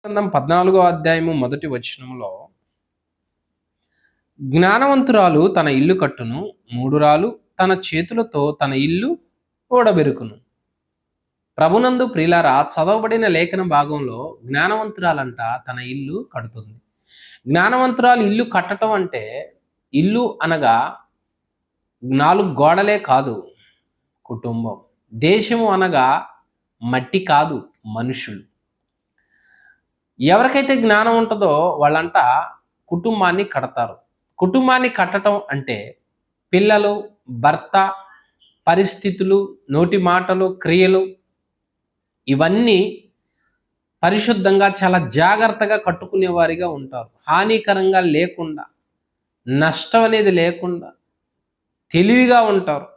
గ్రంథం 14వ అధ్యాయము మొదటి వచనంలో, జ్ఞానవంతురాలు తన ఇల్లు కట్టును, మూఢురాలు తన చేతులతో తన ఇల్లు ఓడబెరుకును. ప్రభునందు ప్రియులారా, చదవబడిన లేఖన భాగంలో జ్ఞానవంతురాలంట తన ఇల్లు కడుతుంది. జ్ఞానవంతురాలు ఇల్లు కట్టడం అంటే, ఇల్లు అనగా 4 గోడలే కాదు, కుటుంబం. దేశము అనగా మట్టి కాదు, మనుషులు. ఎవరికైతే జ్ఞానం ఉంటుందో వాళ్ళంట కుటుంబాన్ని కడతారు. కుటుంబాన్ని కట్టడం అంటే పిల్లలు, భర్త, పరిస్థితులు, నోటి మాటలు, క్రియలు ఇవన్నీ పరిశుద్ధంగా చాలా జాగ్రత్తగా కట్టుకునేవారిగా ఉంటారు. హానికరంగా లేకుండా, నష్టం అనేది లేకుండా తెలివిగా ఉంటారు.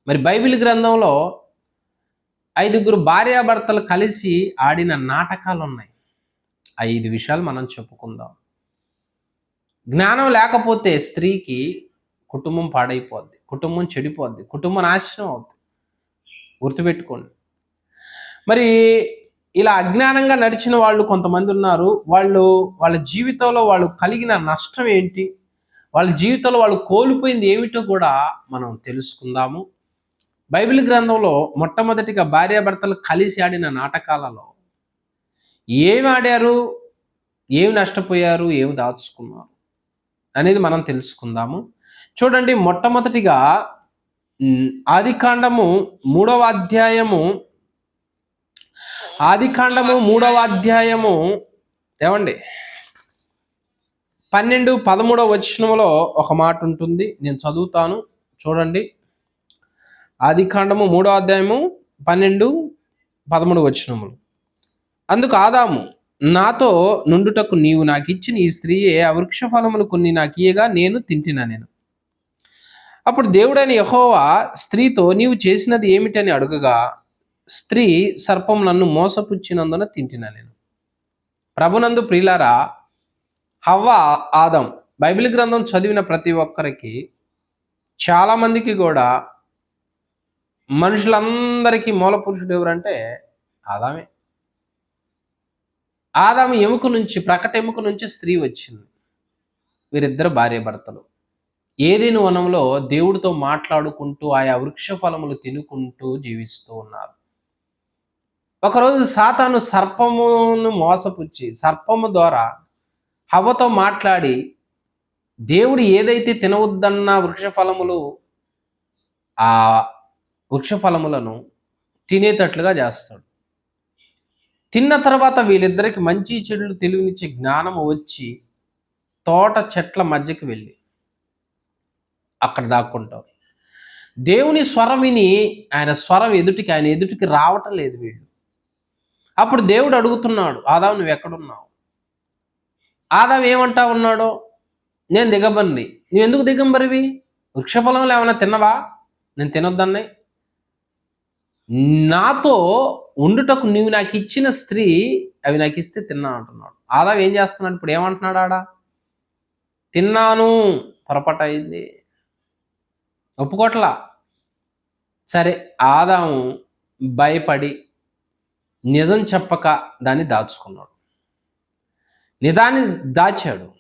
మరి బైబిల్ గ్రంథంలో 5 భార్యాభర్తలు కలిసి ఆడిన నాటకాలు ఉన్నాయి. 5 విషయాలు మనం చెప్పుకుందాం. జ్ఞానం లేకపోతే స్త్రీకి కుటుంబం పాడైపోద్ది, కుటుంబం చెడిపోద్ది, కుటుంబం నాశనం అవుద్ది. గుర్తుపెట్టుకోండి. మరి ఇలా అజ్ఞానంగా నడిచిన వాళ్ళు కొంతమంది ఉన్నారు. వాళ్ళ జీవితంలో వాళ్ళు కలిగిన నష్టం ఏంటి, వాళ్ళ జీవితంలో వాళ్ళు కోల్పోయింది ఏమిటో కూడా మనం తెలుసుకుందాము. బైబిల్ గ్రంథంలో మొట్టమొదటిగా భార్యాభర్తలు కలిసి ఆడిన నాటకాలలో ఏమి ఆడారు, ఏమి నష్టపోయారు, ఏమి దాచుకున్నారు అనేది మనం తెలుసుకుందాము. చూడండి, మొట్టమొదటిగా ఆదికాండము 3వ అధ్యాయము ఏమండి 12, 13 వచనంలో ఒక మాట ఉంటుంది, నేను చదువుతాను చూడండి. ఆదికాండము 3వ అధ్యాయము 12, 13 వచనములు. అందుకు ఆదాము, నాతో నుండుటకు నీవు నాకు ఇచ్చిన ఈ స్త్రీయే ఆ వృక్ష ఫలములు కొన్ని నాకు ఇయ్యగా నేను తింటినా నేను. అప్పుడు దేవుడైన యెహోవా స్త్రీతో, నీవు చేసినది ఏమిటని అడుగగా, స్త్రీ సర్పం నన్ను మోసపుచ్చినందున తింటినా నేను. ప్రభునందు ప్రియులారా, హవ్వ, ఆదం బైబిల్ గ్రంథం చదివిన ప్రతి ఒక్కరికి, చాలా మందికి కూడా, మనుషులందరికీ మూల పురుషుడు ఎవరంటే ఆదామే. ఆదాము ఎముక నుంచి, ప్రకట ఎముక నుంచి స్త్రీ వచ్చింది. వీరిద్దరు భార్యాభర్తలు ఏదెను వనంలో దేవుడితో మాట్లాడుకుంటూ ఆయా వృక్ష ఫలములు తినుకుంటూ జీవిస్తూ ఉన్నారు. ఒకరోజు సాతాను సర్పమును మోసపుచ్చి, సర్పము ద్వారా హవ్వతో మాట్లాడి, దేవుడు ఏదైతే తినవద్దన్న వృక్ష ఫలములు, ఆ వృక్ష ఫలములను తినేటట్లుగా చేస్తాడు. తిన్న తర్వాత వీళ్ళిద్దరికి మంచి చెడులు తెలివినిచ్చే జ్ఞానము వచ్చి తోట చెట్ల మధ్యకి వెళ్ళి అక్కడ దాక్కుంటారు. దేవుని స్వరం విని ఆయన ఎదుటికి రావటం లేదు వీళ్ళు. అప్పుడు దేవుడు అడుగుతున్నాడు, ఆదాము నువ్వు ఎక్కడున్నావు? ఆదాము ఏమంటా ఉన్నాడో, నేను దిగంబరిని. నువ్వు ఎందుకు దిగంబరివి? వృక్షఫలంలో ఏమైనా తిన్నవా? నేను తినొద్దన్నాయి. నాతో ఉండుటకు నువ్వు నాకు ఇచ్చిన స్త్రీ అవి నాకు ఇస్తే తిన్నా అంటున్నాడు. ఆదాము ఏం చేస్తున్నాడు ఇప్పుడు? ఏమంటున్నాడు ఆడ? తిన్నాను, పొరపాటు అయింది, ఒప్పుకోట్లా. సరే, ఆదాము భయపడి నిజం చెప్పక దాన్ని దాచుకున్నాడు, నిజాన్ని దాచాడు.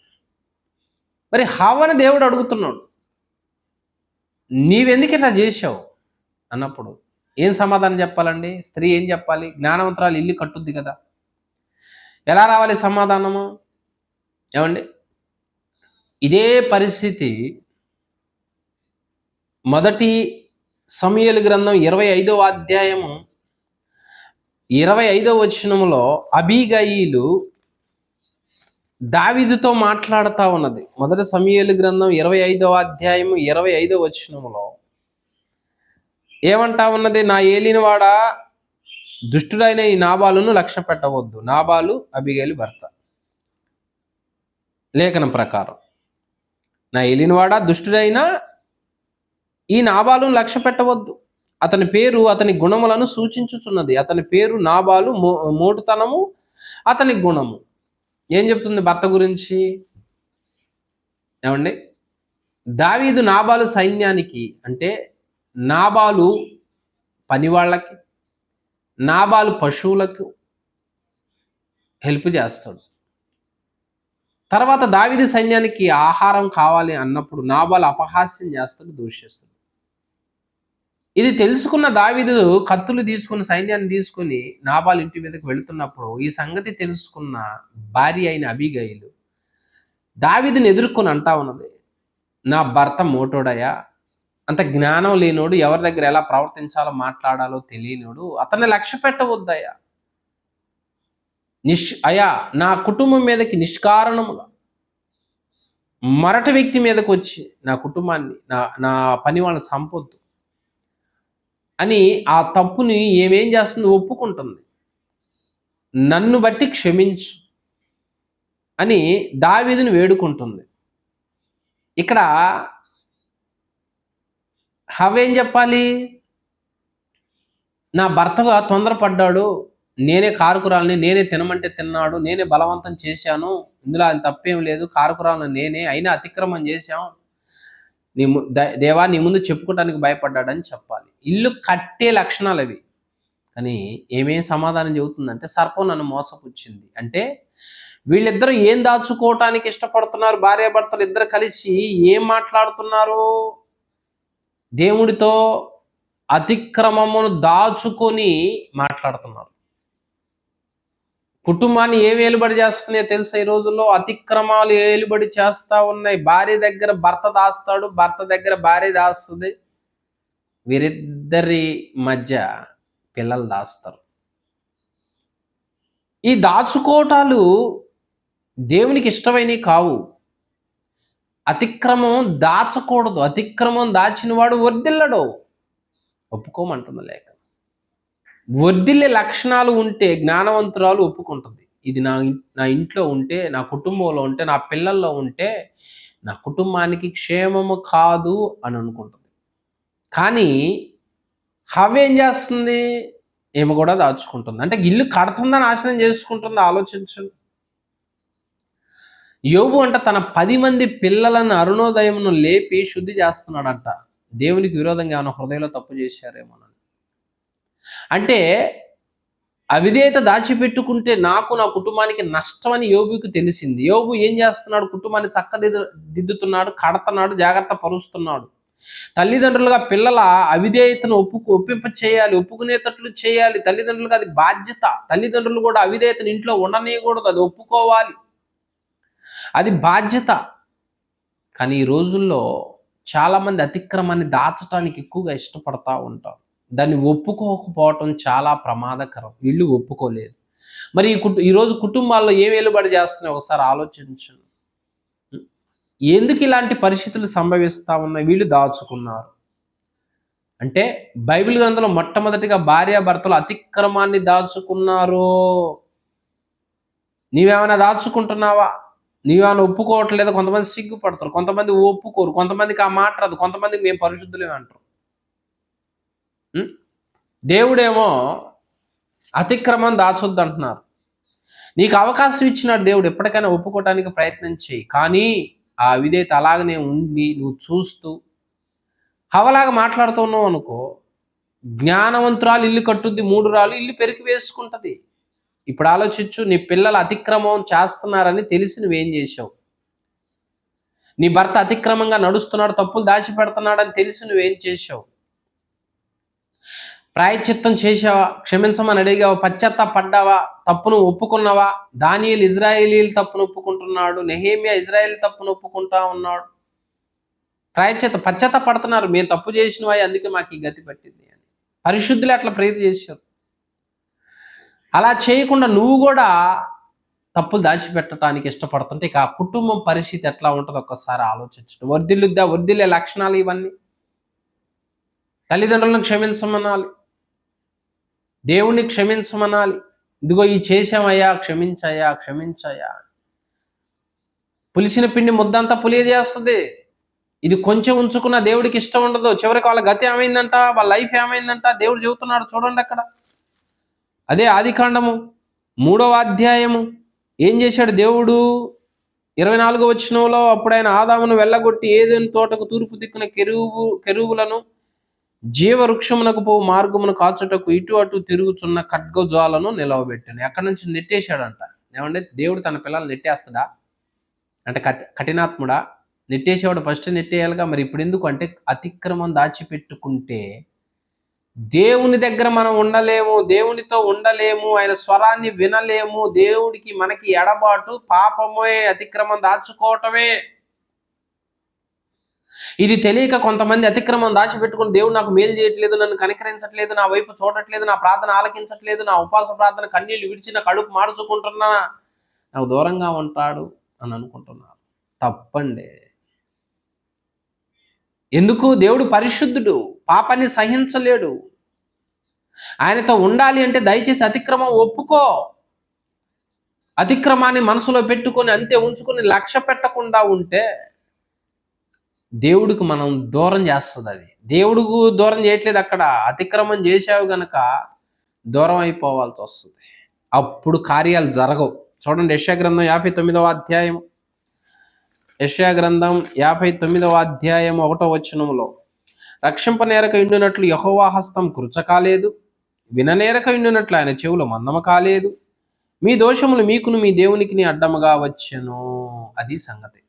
మరి హవ్వను దేవుడు అడుగుతున్నాడు, నీవెందుకు ఇట్లా చేశావు అన్నప్పుడు ఏం సమాధానం చెప్పాలండి? స్త్రీ ఏం చెప్పాలి? జ్ఞానవంతరాలు ఇల్లు కట్టుద్ది కదా, ఎలా రావాలి సమాధానము? ఏమండి, ఇదే పరిస్థితి మొదటి సమూయేలు గ్రంథం 25వ అధ్యాయము 25వ వచనములో అబీగయీలు దావీదుతో మాట్లాడుతూ ఉన్నది. మొదటి సమూయేలు గ్రంథం 25వ అధ్యాయము 25వ వచనములో ఏమంటా ఉన్నది? నా ఏలినవాడా, దుష్టుడైన ఈ నాబాలును లక్ష్య పెట్టవద్దు. నాబాలు అబీగయీలు భర్త. లేఖనం ప్రకారం, నా ఏలినవాడా, దుష్టుడైన ఈ నాబాలును లక్ష్య పెట్టవద్దు. అతని పేరు అతని గుణములను సూచించుచున్నది. అతని పేరు నాబాలు, మోటుతనము అతని గుణము. ఏం చెప్తుంది భర్త గురించి? ఏమండి, దావీదు నాబాలు సైన్యానికి, అంటే నాబాలు పనివాళ్ళకి, నాబాలు పశువులకు, హెల్ప్ చేస్తాడు. తర్వాత దావీదు సైన్యానికి ఆహారం కావాలి అన్నప్పుడు నాబాలు అపహాస్యం చేస్తాడు, దూషిస్తాడు. ఇది తెలుసుకున్న దావీదు కత్తులు తీసుకుని సైన్యాన్ని తీసుకుని నాబాల్ ఇంటి మీదకి వెళుతున్నప్పుడు ఈ సంగతి తెలుసుకున్న భార్య అయిన అబీగయిలు దావీదుని ఎదుర్కొని అంటా ఉన్నది, నా భర్త మోటోడయ్యా, అంత జ్ఞానం లేనోడు, ఎవరి దగ్గర ఎలా ప్రవర్తించాలో మాట్లాడాలో తెలియనోడు, అతన్ని లక్ష్య పెట్టవద్దయ్యా. అయ్యా, నా కుటుంబం మీదకి నిష్కారణముగా మరటి వ్యక్తి మీదకి వచ్చి నా కుటుంబాన్ని, నా పని వాళ్ళని చంపొద్దు అని ఆ తప్పుని ఏమేం చేస్తుంది, ఒప్పుకుంటుంది. నన్ను బట్టి క్షమించు అని దావీదుని వేడుకుంటుంది. ఇక్కడ హవ్వేం చెప్పాలి, నా భర్తగా తొందరపడ్డాడు, నేనే కారుకురాలని, నేనే తినమంటే తిన్నాడు, నేనే బలవంతం చేశాను, ఇందులో ఆయన తప్పేం లేదు, కారుకురాలను నేనే, అయినా అతిక్రమం చేశాం, దేవా నీ ముందు చెప్పుకోవడానికి భయపడ్డాడని చెప్పాలి. ఇల్లు కట్టే లక్షణాలు అవి. కానీ ఏమేం సమాధానం చెబుతుందంటే, సర్పం నన్ను మోసపుచ్చింది. అంటే వీళ్ళిద్దరూ ఏం దాచుకోవటానికి ఇష్టపడుతున్నారు? భార్యాభర్తలు ఇద్దరు కలిసి ఏం మాట్లాడుతున్నారు? దేవుడితో అతిక్రమమును దాచుకొని మాట్లాడుతున్నారు. కుటుంబాన్ని ఏ ఏలుబడి చేస్తున్నాయో తెలుసా? ఈ రోజుల్లో అతిక్రమాలు ఏలుబడి చేస్తా ఉన్నాయి. భార్య దగ్గర భర్త దాస్తాడు, భర్త దగ్గర భార్య దాస్తుంది, వీరిద్దరి మధ్య పిల్లలు దాస్తారు. ఈ దాచుకోవటాలు దేవునికి ఇష్టమైనవి కావు. అతిక్రమం దాచకూడదు. అతిక్రమం దాచినవాడు వర్ధిల్లడు. ఒప్పుకోమంటుంది లేక. వర్ధిల్లే లక్షణాలు ఉంటే జ్ఞానవంతురాలు ఒప్పుకుంటుంది. ఇది నా ఇంట్లో ఉంటే, నా కుటుంబంలో ఉంటే, నా పిల్లల్లో ఉంటే నా కుటుంబానికి క్షేమము కాదు అని అనుకుంటుంది. కానీ హవ్వేం చేస్తుంది? ఏమి కూడా దాచుకుంటుంది. అంటే ఇల్లు కడుతుందని నాశనం చేసుకుంటుంది. ఆలోచించండి. యోబు అంట తన 10 మంది పిల్లలను అరుణోదయమును లేపి శుద్ధి చేస్తున్నాడంట. దేవునికి విరోధంగా ఏమైనా హృదయంలో తప్పు చేశారేమోనని. అంటే అవిధేయత దాచిపెట్టుకుంటే నాకు, నా కుటుంబానికి నష్టం అని యోబుకి తెలిసింది. యోబు ఏం చేస్తున్నాడు? కుటుంబాన్ని చక్కదిద్దుతున్నాడు, కడతన్నాడు, జాగ్రత్త పరుస్తున్నాడు. తల్లిదండ్రులుగా పిల్లల అవిధేయతను ఒప్పింప చేయాలి, ఒప్పుకునేటట్లు చేయాలి. తల్లిదండ్రులుగా అది బాధ్యత. తల్లిదండ్రులు కూడా అవిధేయతను ఇంట్లో ఉండనీయకూడదు, అది ఒప్పుకోవాలి, అది బాధ్యత. కానీ ఈ రోజుల్లో చాలామంది అతిక్రమాన్ని దాచడానికి ఎక్కువగా ఇష్టపడతా ఉంటారు. దాన్ని ఒప్పుకోకపోవటం చాలా ప్రమాదకరం. వీళ్ళు ఒప్పుకోలేదు. మరి ఈరోజు కుటుంబాల్లో ఏం వెలుబడి చేస్తున్నాయి ఒకసారి ఆలోచించండి. ఎందుకు ఇలాంటి పరిస్థితులు సంభవిస్తా ఉన్నాయి? వీళ్ళు దాచుకున్నారు. అంటే బైబిల్ గ్రంథంలో మొట్టమొదటిగా భార్యాభర్తలు అతిక్రమాన్ని దాచుకున్నారు. నీవేమైనా దాచుకుంటున్నావా? నీవేమైనా ఒప్పుకోవట్లేదు? కొంతమంది సిగ్గుపడతారు, కొంతమంది ఒప్పుకోరు, కొంతమందికి ఆ మాట రాదు, కొంతమందికి మేము పరిశుద్ధులే అంటారు. దేవుడేమో అతిక్రమం దాచొద్దు అంటున్నారు. నీకు అవకాశం ఇచ్చినాడు దేవుడు, ఎప్పటికైనా ఒప్పుకోవటానికి ప్రయత్నం చేయి. కానీ ఆ విధేయత అలాగనే ఉండి నువ్వు చూస్తూ హవలాగా మాట్లాడుతూ ఉన్నావు అనుకో, జ్ఞానవంతురాలు ఇల్లు కట్టుద్ది, 3 రాళ్ళు ఇల్లు పెరికి వేసుకుంటది. ఇప్పుడు ఆలోచించు, నీ పిల్లలు అతిక్రమం చేస్తున్నారని తెలిసి నువ్వేం చేసావు? నీ భర్త అతిక్రమంగా నడుస్తున్నాడు, తప్పులు దాచిపెడుతున్నాడని తెలిసి నువ్వేం చేసావు? ప్రాయశ్చిత్తం చేసావా? క్షమించమని అడిగావా? పశ్చాత్తాపడ్డావా? తప్పును ఒప్పుకున్నావా? దానియేలు ఇజ్రాయేలీల తప్పును ఒప్పుకుంటున్నాడు, నెహెమ్యా ఇజ్రాయేల్ తప్పును ఒప్పుకుంటా ఉన్నాడు. పశ్చాత్తాపడుతున్నారు, మేము తప్పు చేసినవా, అందుకే మాకు ఈ గతి పట్టింది అని. పరిశుద్ధులు అట్లా ప్రేరు చేశారు. అలా చేయకుండా నువ్వు కూడా తప్పులు దాచిపెట్టడానికి ఇష్టపడుతుంటే ఇక ఆ కుటుంబం పరిస్థితి ఎట్లా ఉంటుందో ఒక్కసారి ఆలోచించండి. వర్ధిల్లే లక్షణాలు ఇవన్నీ. తల్లిదండ్రులను క్షమించమనాలి, దేవుణ్ణి క్షమించమనాలి. ఇదిగో ఈ చేశామయ్యా, క్షమించయ్యా. పులిసిన పిండి ముద్దంతా పులియజేస్తుంది. ఇది కొంచెం ఉంచుకున్న దేవుడికి ఇష్టం ఉండదు. చివరికి వాళ్ళ గతి ఏమైందంట, వాళ్ళ లైఫ్ ఏమైందంట దేవుడు చెబుతున్నాడు. చూడండి అక్కడ, అదే ఆదికాండము 3వ అధ్యాయము. ఏం చేశాడు దేవుడు? 24వ వచనంలో, అప్పుడైన ఆదామును వెళ్ళగొట్టి ఏదెను తోటకు తూర్పు దిక్కున కెరూబులను జీవవృక్షమునకు పోవు మార్గమును కాచుటకు ఇటు అటు తిరుగుచున్న ఖడ్గజ్వాలను నిలవబెట్టాను. ఎక్కడి నుంచి నెట్టేశాడంట. ఏమంటే దేవుడు తన పిల్లలు నెట్టేస్తాడా? అంటే కఠినాత్ముడా? నెట్టేసేవాడు ఫస్ట్ నెట్టేయాలిగా. మరి ఇప్పుడు ఎందుకు అంటే అతిక్రమం దాచిపెట్టుకుంటే దేవుని దగ్గర మనం ఉండలేము, దేవునితో ఉండలేము, ఆయన స్వరాన్ని వినలేము. దేవుడికి మనకి ఎడబాటు పాపమే, అతిక్రమం దాచుకోవటమే. ఇది తెలియక కొంతమంది అతిక్రమం దాచిపెట్టుకుని దేవుడు నాకు మేలు చేయట్లేదు, నన్ను కనికరించట్లేదు, నా వైపు చూడట్లేదు, నా ప్రార్థన ఆలకించట్లేదు, నా ఉపవాస ప్రార్థన కన్నీళ్లు విడిచి నా కడుపు మార్చుకుంటున్నా, నాకు దూరంగా ఉంటాడు అని అనుకుంటున్నారు. తప్పండి. ఎందుకు? దేవుడు పరిశుద్ధుడు, పాపాన్ని సహించలేడు. ఆయనతో ఉండాలి అంటే దయచేసి అతిక్రమం ఒప్పుకో. అతిక్రమాన్ని మనసులో పెట్టుకొని అంతే ఉంచుకొని లక్ష్య పెట్టకుండా ఉంటే దేవుడికి మనం దూరం చేస్తుంది. అది దేవుడికి దూరం చేయట్లేదు, అక్కడ అతిక్రమం చేసావు గనక దూరం అయిపోవాల్సి వస్తుంది. అప్పుడు కార్యాలు జరగవు. చూడండి యెషయా గ్రంథం 59వ అధ్యాయం, యెషయా గ్రంథం 59వ అధ్యాయం 1వ వచనంలో, రక్షింపనేరక ఇండునట్లు యెహోవా హస్తం కృచ కాలేదు, విననేరక ఇండునట్లు ఆయన చెవులు మందమ కాలేదు, మీ దోషములు మీకును మీ దేవునికి అడ్డముగా వచ్చెను. అది సంగతి.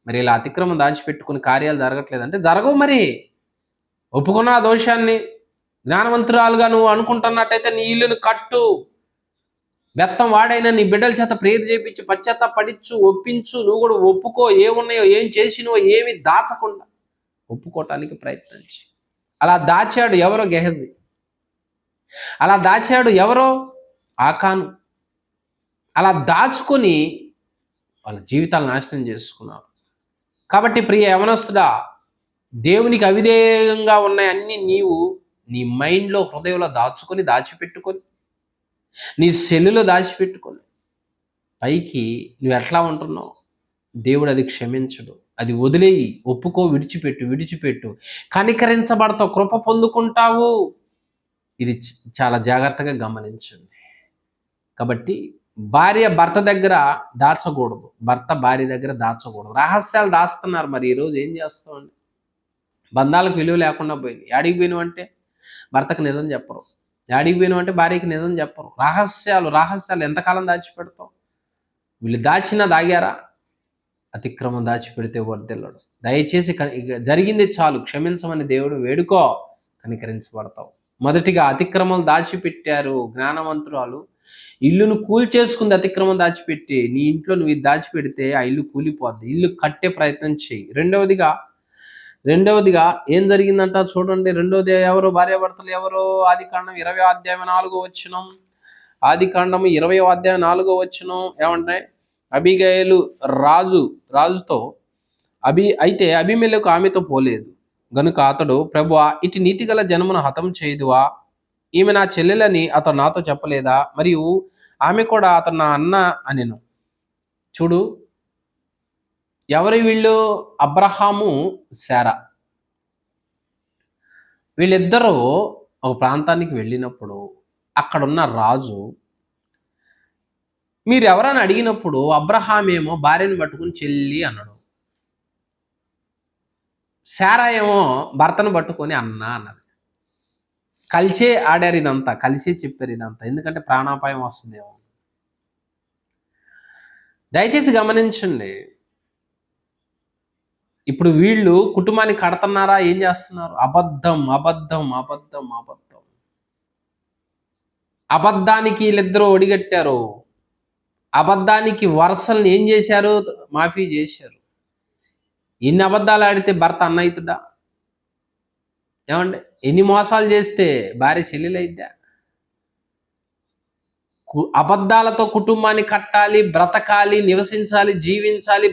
మరి ఇలా అతిక్రమం దాచిపెట్టుకుని కార్యాలు జరగట్లేదంటే జరగవు. మరి ఒప్పుకున్న ఆ దోషాన్ని, జ్ఞానవంతురాలుగా నువ్వు అనుకుంటున్నట్టయితే నీ ఇల్లును కట్టు, బెత్తం వాడైనా నీ బిడ్డల చేత ప్రేరు చేయించి పశ్చాత్తాపడిచ్చు, ఒప్పించు. నువ్వు కూడా ఒప్పుకో, ఏమున్నాయో ఏం చేసినవో ఏమి దాచకుండా ఒప్పుకోవటానికి ప్రయత్నించి. అలా దాచాడు ఎవరో? గెహజీ. అలా దాచాడు ఎవరో? ఆకాను. అలా దాచుకొని వాళ్ళ జీవితాలు నాశనం చేసుకున్నారు. కాబట్టి ప్రియ యవనస్తుడా, దేవునికి అవిధేయంగా ఉన్నాయి అన్ని నీవు నీ మైండ్లో, హృదయంలో దాచిపెట్టుకొని, నీ సెల్లులో దాచిపెట్టుకొని పైకి నువ్వు ఎట్లా ఉంటున్నావు? దేవుడు అది క్షమించడు. అది వదిలేయి, ఒప్పుకో, విడిచిపెట్టు. కనికరించబడతావు, కృప పొందుకుంటావు. ఇది చాలా జాగ్రత్తగా గమనించండి. కాబట్టి భార్య భర్త దగ్గర దాచకూడదు, భర్త భార్య దగ్గర దాచకూడదు. రహస్యాలు దాస్తున్నారు. మరి ఈరోజు ఏం చేస్తామండి? బంధాలకు విలువ లేకుండా పోయింది. యాడికి పోయినావు అంటే భర్తకు నిజం చెప్పరు, యాడికి పోయినావు అంటే భార్యకి నిజం చెప్పరు. రహస్యాలు ఎంతకాలం దాచిపెడతావు? వీళ్ళు దాచినా దాగారా? అతిక్రమం దాచిపెడితే వర్ధిల్లడు. దయచేసి జరిగింది చాలు, క్షమించమని దేవుడు వేడుకో, కనికరించబడతావు. మొదటిగా అతిక్రమం దాచిపెట్టారు. జ్ఞానవంతురాలు ఇల్లును కూల్చేసుకుంది అతిక్రమం దాచిపెట్టి. నీ ఇంట్లో నువ్వు ఇది దాచిపెడితే ఆ ఇల్లు కూలిపోద్ది. ఇల్లు కట్టే ప్రయత్నం చేయి. రెండవదిగా ఏం జరిగిందంట చూడండి. రెండవది ఎవరు? భార్యాభర్తలు ఎవరు? ఆదికాండం 20వ అధ్యాయం 4వ వచనం. ఆదికాండం 20వ అధ్యాయం 4వ వచనం ఏమంటే, అబీగయలు రాజుతో అయితే అబీమెలెకు ఆమెతో పోలేదు గనుక అతడు, ప్రభువా, ఇటు నీతిగల జనమును హతం చేయుదువా? ఈమె నా చెల్లెలని అతడు నాతో చెప్పలేదా? మరియు ఆమె కూడా అతను నా అన్న అనెను. చూడు, ఎవరి వీళ్ళు? అబ్రహాము, శారా. వీళ్ళిద్దరూ ఒక ప్రాంతానికి వెళ్ళినప్పుడు అక్కడున్న రాజు మీరు ఎవరని అడిగినప్పుడు అబ్రహాం ఏమో భార్యను పట్టుకుని చెల్లి అన్నాడు, శారా ఏమో భర్తను పట్టుకొని అన్న అన్నది. కలిసే ఆడారు ఇదంతా, కలిసే చెప్పారు ఇదంతా. ఎందుకంటే ప్రాణాపాయం వస్తుందేమో. దయచేసి గమనించండి. ఇప్పుడు వీళ్ళు కుటుంబాన్ని కడుతున్నారా? ఏం చేస్తున్నారు? అబద్ధం. అబద్ధానికి వీళ్ళిద్దరూ ఒడిగట్టారు. అబద్ధానికి వరసల్ని ఏం చేశారు? మాఫీ చేశారు. ఎన్ని అబద్ధాలు ఆడితే భర్త అన్నయితుడా? ఏమండి? ఎన్ని మోసాలు చేస్తే భార్య చెల్లెలైద్దా? అబద్ధాలతో కుటుంబాన్ని కట్టాలి, బ్రతకాలి, నివసించాలి, జీవించాలి,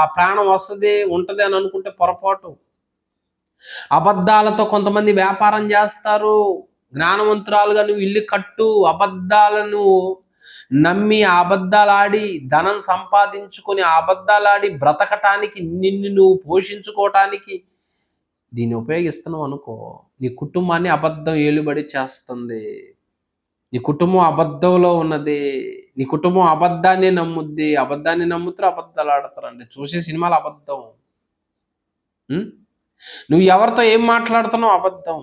ఆ ప్రాణం ఉంటుంది అని అనుకుంటే పొరపాటు. అబద్ధాలతో కొంతమంది వ్యాపారం చేస్తారు. జ్ఞానవంతురాలుగా నువ్వు ఇల్లు కట్టు, అబద్ధాలను నమ్మి అబద్ధాలాడి ధనం సంపాదించుకొని అబద్ధాలాడి బ్రతకటానికి, నిన్ను నువ్వు పోషించుకోవటానికి దీన్ని ఉపయోగిస్తున్నావు అనుకో, నీ కుటుంబాన్ని అబద్ధం ఏలుబడి చేస్తుంది. నీ కుటుంబం అబద్ధంలో ఉన్నది. నీ కుటుంబం అబద్ధాన్ని నమ్ముద్ది. అబద్ధాన్ని నమ్ముతారు, అబద్ధాలు ఆడతారండి. చూసే సినిమాలు అబద్ధం. నువ్వు ఎవరితో ఏం మాట్లాడుతున్నావు? అబద్ధం.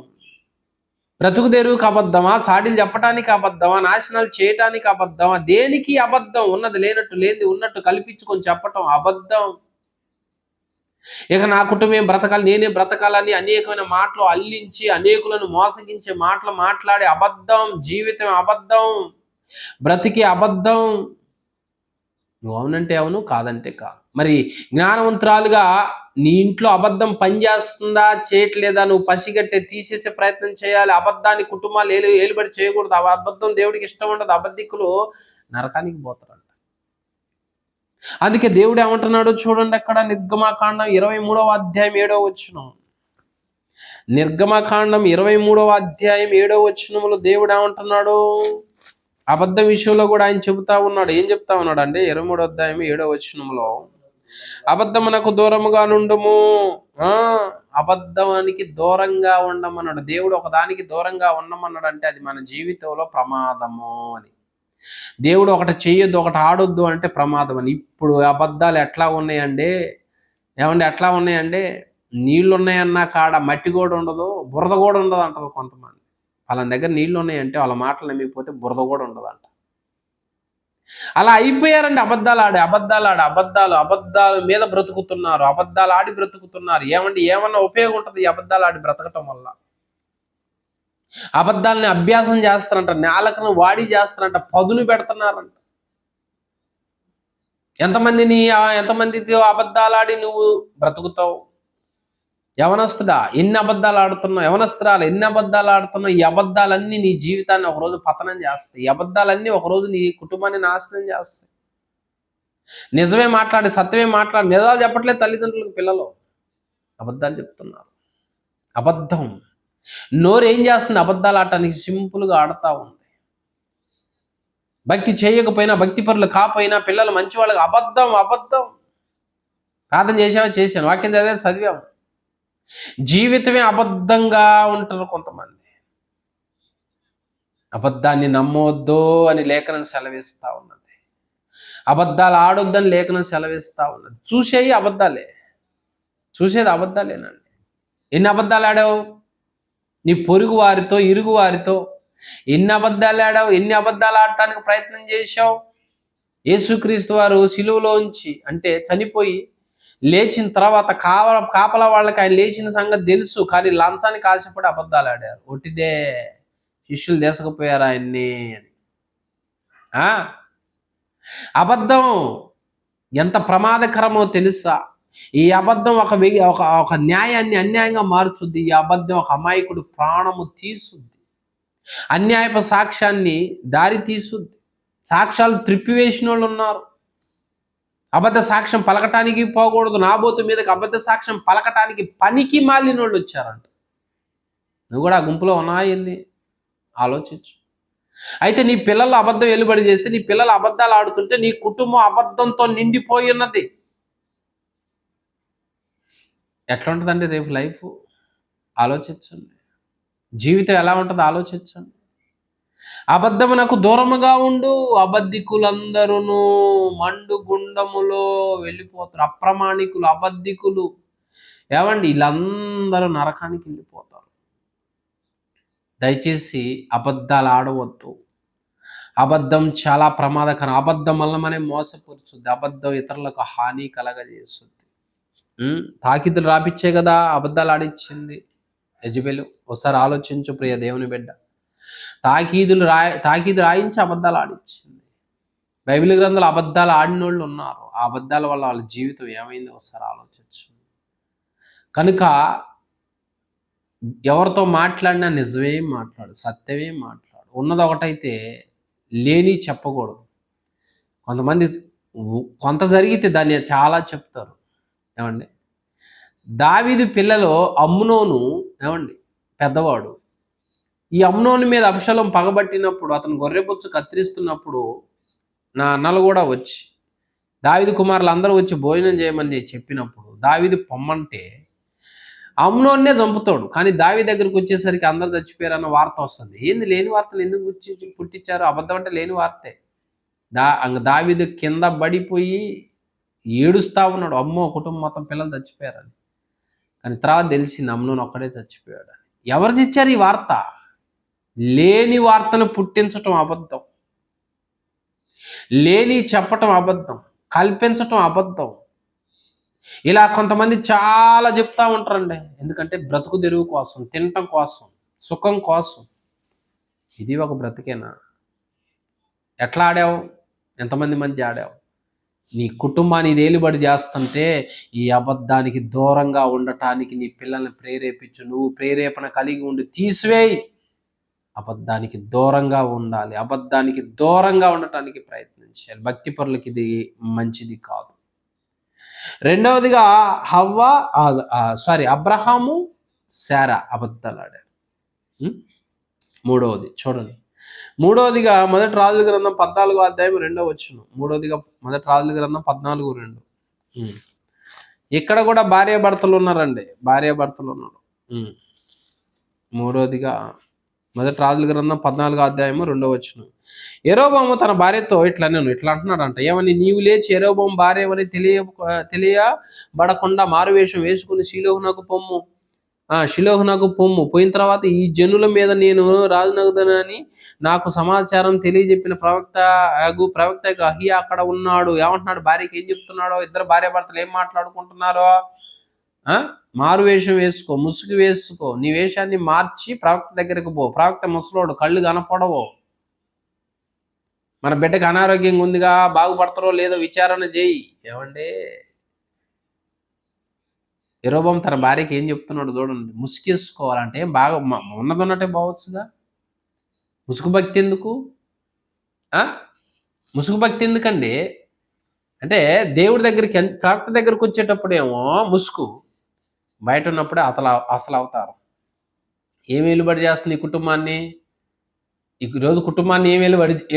బ్రతుకు తెరువుకి అబద్ధమా, సాడీలు చెప్పటానికి అబద్ధమా, నాశనాలు చేయటానికి అబద్ధమా, దేనికి అబద్ధం? ఉన్నది లేనట్టు, లేనిది ఉన్నట్టు కల్పించుకొని చెప్పటం అబద్ధం. ఇక నా కుటుంబం బ్రతకాలి, నేనే బ్రతకాలని అనేకమైన మాటలు అల్లించి అనేకులను మోసగించే మాటలు మాట్లాడే అబద్ధం. జీవితం అబద్ధం, బ్రతికి అబద్ధం. నువ్వు అవునంటే అవును, కాదంటే కాదు. మరి జ్ఞానవంతురాలుగా నీ ఇంట్లో అబద్ధం పనిచేస్తుందా, చేయట్లేదా, నువ్వు పసిగట్టే తీసేసే ప్రయత్నం చేయాలి. అబద్ధాన్ని కుటుంబాలు ఏలుబడి చేయకూడదు. అబద్ధం దేవుడికి ఇష్టం ఉండదు. అబద్ధికులు నరకానికి పోతారంట. అందుకే దేవుడు ఏమంటున్నాడు చూడండి, అక్కడ నిర్గమకాండం 23వ అధ్యాయం 7వ వచనం. నిర్గమకాండం 23వ అధ్యాయం 7వ వచనములో దేవుడు ఏమంటున్నాడు? అబద్ధం విషయంలో కూడా ఆయన చెబుతా ఉన్నాడు. ఏం చెప్తా ఉన్నాడు అంటే 23వ అధ్యాయం 7వ వచనంలో, అబద్ధమునకు దూరముగా నుండుము. అబద్ధానికి దూరంగా ఉండమన్నాడు దేవుడు. ఒకదానికి దూరంగా ఉండమన్నాడు అంటే అది మన జీవితంలో ప్రమాదము అని. దేవుడు ఒకటి చెయ్యొద్దు, ఒకటి ఆడొద్దు అంటే ప్రమాదం అని. ఇప్పుడు అబద్ధాలు ఎట్లా ఉన్నాయండి, ఏమండి? ఎట్లా ఉన్నాయండి? నీళ్లు ఉన్నాయన్నా కాడ మట్టి కూడా ఉండదు, బురద కూడా ఉండదు అంటారు కొంతమంది. వాళ్ళ దగ్గర నీళ్లు ఉన్నాయంటే వాళ్ళ మాటలు నమ్మిపోతే బురద కూడా ఉండదంట. అలా అయిపోయారండి. అబద్ధాల మీద బ్రతుకుతున్నారు, అబద్ధాలు ఆడి బ్రతుకుతున్నారు. ఏమన్నా ఉపయోగం ఉంటుంది ఈ అబద్ధాలు ఆడి బ్రతకటం వల్ల? అబద్ధాలని అభ్యాసం చేస్తారంట, నేలకను వాడి చేస్తారంట, పదును పెడుతున్నారంట. ఎంతమందితో అబద్ధాలాడి నువ్వు బ్రతుకుతావు? యవనస్తుడా, ఎన్ని అబద్ధాలు ఆడుతున్నావు? యవనస్తురాలు, ఎన్ని అబద్ధాలు ఆడుతున్నావు? ఈ అబద్ధాలన్నీ నీ జీవితాన్ని ఒకరోజు పతనం చేస్తాయి. ఈ అబద్ధాలన్నీ ఒకరోజు నీ కుటుంబాన్ని నాశనం చేస్తాయి. నిజమే మాట్లాడి, సత్యమే మాట్లాడి, నిజాలు చెప్పట్లేదు తల్లిదండ్రులకు పిల్లలు, అబద్ధాలు చెప్తున్నారు. అబద్ధం నోరు ఏం చేస్తుంది? అబద్ధాలు ఆడటానికి సింపుల్గా ఆడుతూ ఉంది. భక్తి చేయకపోయినా, భక్తి పరులు కాపోయినా, పిల్లలు మంచి వాళ్ళకి అబద్ధం. ప్రార్థన చేశాను, వాక్యం చదివాము. జీవితమే అబద్ధంగా ఉంటారు కొంతమంది. అబద్ధాన్ని నమ్మొద్దు అని లేఖనం సెలవిస్తూ ఉన్నది. అబద్ధాలు ఆడొద్దని లేఖనం సెలవిస్తూ ఉన్నది. చూసేది అబద్ధాలేనండి. ఎన్ని అబద్ధాలు ఆడావు? నీ పొరుగు వారితో, ఇరుగు వారితో ఎన్ని అబద్ధాలు ఆడావు? ఎన్ని అబద్ధాలు ఆడటానికి ప్రయత్నం చేశావు? యేసుక్రీస్తు వారు సిలువలోంచి అంటే చనిపోయి లేచిన తర్వాత కాపలా వాళ్ళకి ఆయన లేచిన సంగతి తెలుసు, కానీ లంచానికి ఆశపడి అబద్ధాలు ఆడారు. ఒట్టిదే, శిష్యులు దేశకపోయారు ఆయన్ని అని. అబద్ధం ఎంత ప్రమాదకరమో తెలుసా? ఈ అబద్ధం ఒక న్యాయాన్ని అన్యాయంగా మార్చుద్ది. ఈ అబద్ధం ఒక అమాయకుడు ప్రాణము తీసుద్ది, అన్యాయపు సాక్ష్యాన్ని దారి తీసుద్ది. సాక్ష్యాలు త్రిప్పివేసిన వాళ్ళు ఉన్నారు. అబద్ధ సాక్ష్యం పలకటానికి పోకూడదు, నాబోతు మీదకి అబద్ధ సాక్ష్యం పలకటానికి పనికి మాలిన వాళ్ళు వచ్చారంట. నువ్వు కూడా ఆ గుంపులో ఉన్నాయని ఆలోచించు. అయితే నీ పిల్లలు అబద్ధం వెలుబడి చేస్తే, నీ పిల్లలు అబద్ధాలు ఆడుతుంటే నీ కుటుంబం అబద్ధంతో నిండిపోయి ఉన్నది. ఎట్లా ఉంటుందండి రేపు లైఫ్? ఆలోచించండి. జీవితం ఎలా ఉంటుందో ఆలోచించండి. అబద్ధమునకు దూరముగా ఉండు. అబద్ధికులందరూ మండు గుండములో వెళ్ళిపోతారు. అప్రమాణికులు, అబద్ధికులు, ఏమండి, వీళ్ళందరూ నరకానికి వెళ్ళిపోతారు. దయచేసి అబద్ధాలు ఆడవద్దు. అబద్ధం చాలా ప్రమాదకరం. అబద్ధం వల్ల మనం మోసపరుచుద్ది. అబద్ధం ఇతరులకు హాని కలగజేస్తుంది. తాకిదులు రాపిచ్చే కదా అబద్ధాలు ఆడిచ్చింది యెజబెలు. ఒకసారి ఆలోచించు ప్రియ దేవుని బిడ్డ. తాకీదు రాయించి అబద్ధాలు ఆడిచ్చింది. బైబిల్ గ్రంథాలు అబద్ధాలు ఆడిన వాళ్ళు ఉన్నారు. ఆ అబద్ధాల వల్ల వాళ్ళ జీవితం ఏమైందో ఒకసారి ఆలోచించు. కనుక ఎవరితో మాట్లాడినా నిజమే మాట్లాడు, సత్యమే మాట్లాడు. ఉన్నది ఒకటైతే లేని చెప్పకూడదు. కొంతమంది కొంత జరిగితే దాన్ని చాలా చెప్తారు. ఏమండి, దావీదు పిల్లలో అమ్నోను, ఏమండి, పెద్దవాడు. ఈ అమ్నోను మీద అబ్షాలోము పగబట్టినప్పుడు, అతను గొర్రెబొచ్చు కత్తిరిస్తున్నప్పుడు నా అన్నలు కూడా వచ్చి, దావీదు కుమారులు అందరూ వచ్చి భోజనం చేయమని చెప్పినప్పుడు దావీదు పొమ్మంటే అమ్నోన్నే చంపుతాడు. కానీ దావీదు దగ్గరికి వచ్చేసరికి అందరు చచ్చిపోయారన్న వార్త వస్తుంది. ఏంది లేని వార్తలు ఎందుకు పుట్టించారు? అబద్ధం అంటే లేని వార్తే. దావీదు కింద పడిపోయి ఏడుస్తా ఉన్నాడు, అమ్మో కుటుంబం మొత్తం పిల్లలు చచ్చిపోయారని. కానీ తర్వాత తెలిసింది అమ్నోను ఒక్కడే చచ్చిపోయాడు. ఎవరు తెచ్చారు ఈ వార్త? లేని వార్తను పుట్టించటం అబద్ధం, లేని చెప్పటం అబద్ధం, కల్పించటం అబద్ధం. ఇలా కొంతమంది చాలా చెప్తా ఉంటారండి. ఎందుకంటే బ్రతుకు తెరువు కోసం, తినటం కోసం, సుఖం కోసం. ఇది ఒక బ్రతికేనా? ఎట్లా ఆడావు? ఎంతమంది మధ్య ఆడావు? నీ కుటుంబాన్ని ఏలుబడి చేస్తుంటే ఈ అబద్ధానికి దూరంగా ఉండటానికి నీ పిల్లల్ని ప్రేరేపించు. నువ్వు ప్రేరేపణ కలిగి ఉండి తీసివేయి. అబద్ధానికి దూరంగా ఉండాలి, అబద్ధానికి దూరంగా ఉండటానికి ప్రయత్నించాలి. భక్తి పరులకి ఇది మంచిది కాదు. రెండవదిగా అబ్రహాము శారా అబద్ధాలు ఆడారు. మూడవది చూడండి, మూడవదిగా మొదటి రాజుల గ్రంథం 14వ అధ్యాయం 2వ వచనం. మూడవదిగా మొదటి రాజుల గ్రంథం 14:2. ఇక్కడ కూడా భార్యాభర్తలు ఉన్నారండి, భార్యాభర్తలు ఉన్నారు. మూడవదిగా మొదటి రాజుల గ్రంథం 14వ అధ్యాయము 2వ వచనం. యెరోబోము తన భార్యతో ఇట్లా అంటున్నాడంట, ఏమని? నీవు లేచి యెరోబోము భార్య అని తెలియబడకుండా మారువేషం వేసుకుని షిలోహునకు పొమ్ము. పోయిన తర్వాత ఈ జనుల మీద నేను రాజునగుదనని నాకు సమాచారం తెలియజెప్పిన ప్రవక్త అహియా అక్కడ ఉన్నాడు. ఏమంటున్నాడు? భార్యకి ఏం చెప్తున్నాడో? ఇద్దరు భార్యాభర్తలు ఏం మాట్లాడుకుంటున్నారో? మారు వేషం వేసుకో, ముసుగు వేసుకో, నీ వేషాన్ని మార్చి ప్రవక్త దగ్గరకు పో. ప్రవక్త ముసలోడు, కళ్ళు కనపడవు. మన బిడ్డకు అనారోగ్యంగా ఉందిగా, బాగుపడతారో లేదో విచారణ చేయి. ఏమండి, యెరోబోము తన భార్యకి ఏం చెప్తున్నాడు చూడండి. ముసుగేసుకోవాలంటే బాగా ఉన్నదన్నట్టే పోవచ్చుగా. ముసుగు భక్తి ఎందుకు? ముసుగు భక్తి ఎందుకండి? అంటే దేవుడి దగ్గరికి, ప్రవక్త దగ్గరికి వచ్చేటప్పుడేమో ముసుగు, బయట ఉన్నప్పుడే అసలు అవతారం. ఏం ఏలుబడి చేస్తుంది ఈ కుటుంబాన్ని? ఈరోజు కుటుంబాన్ని ఏం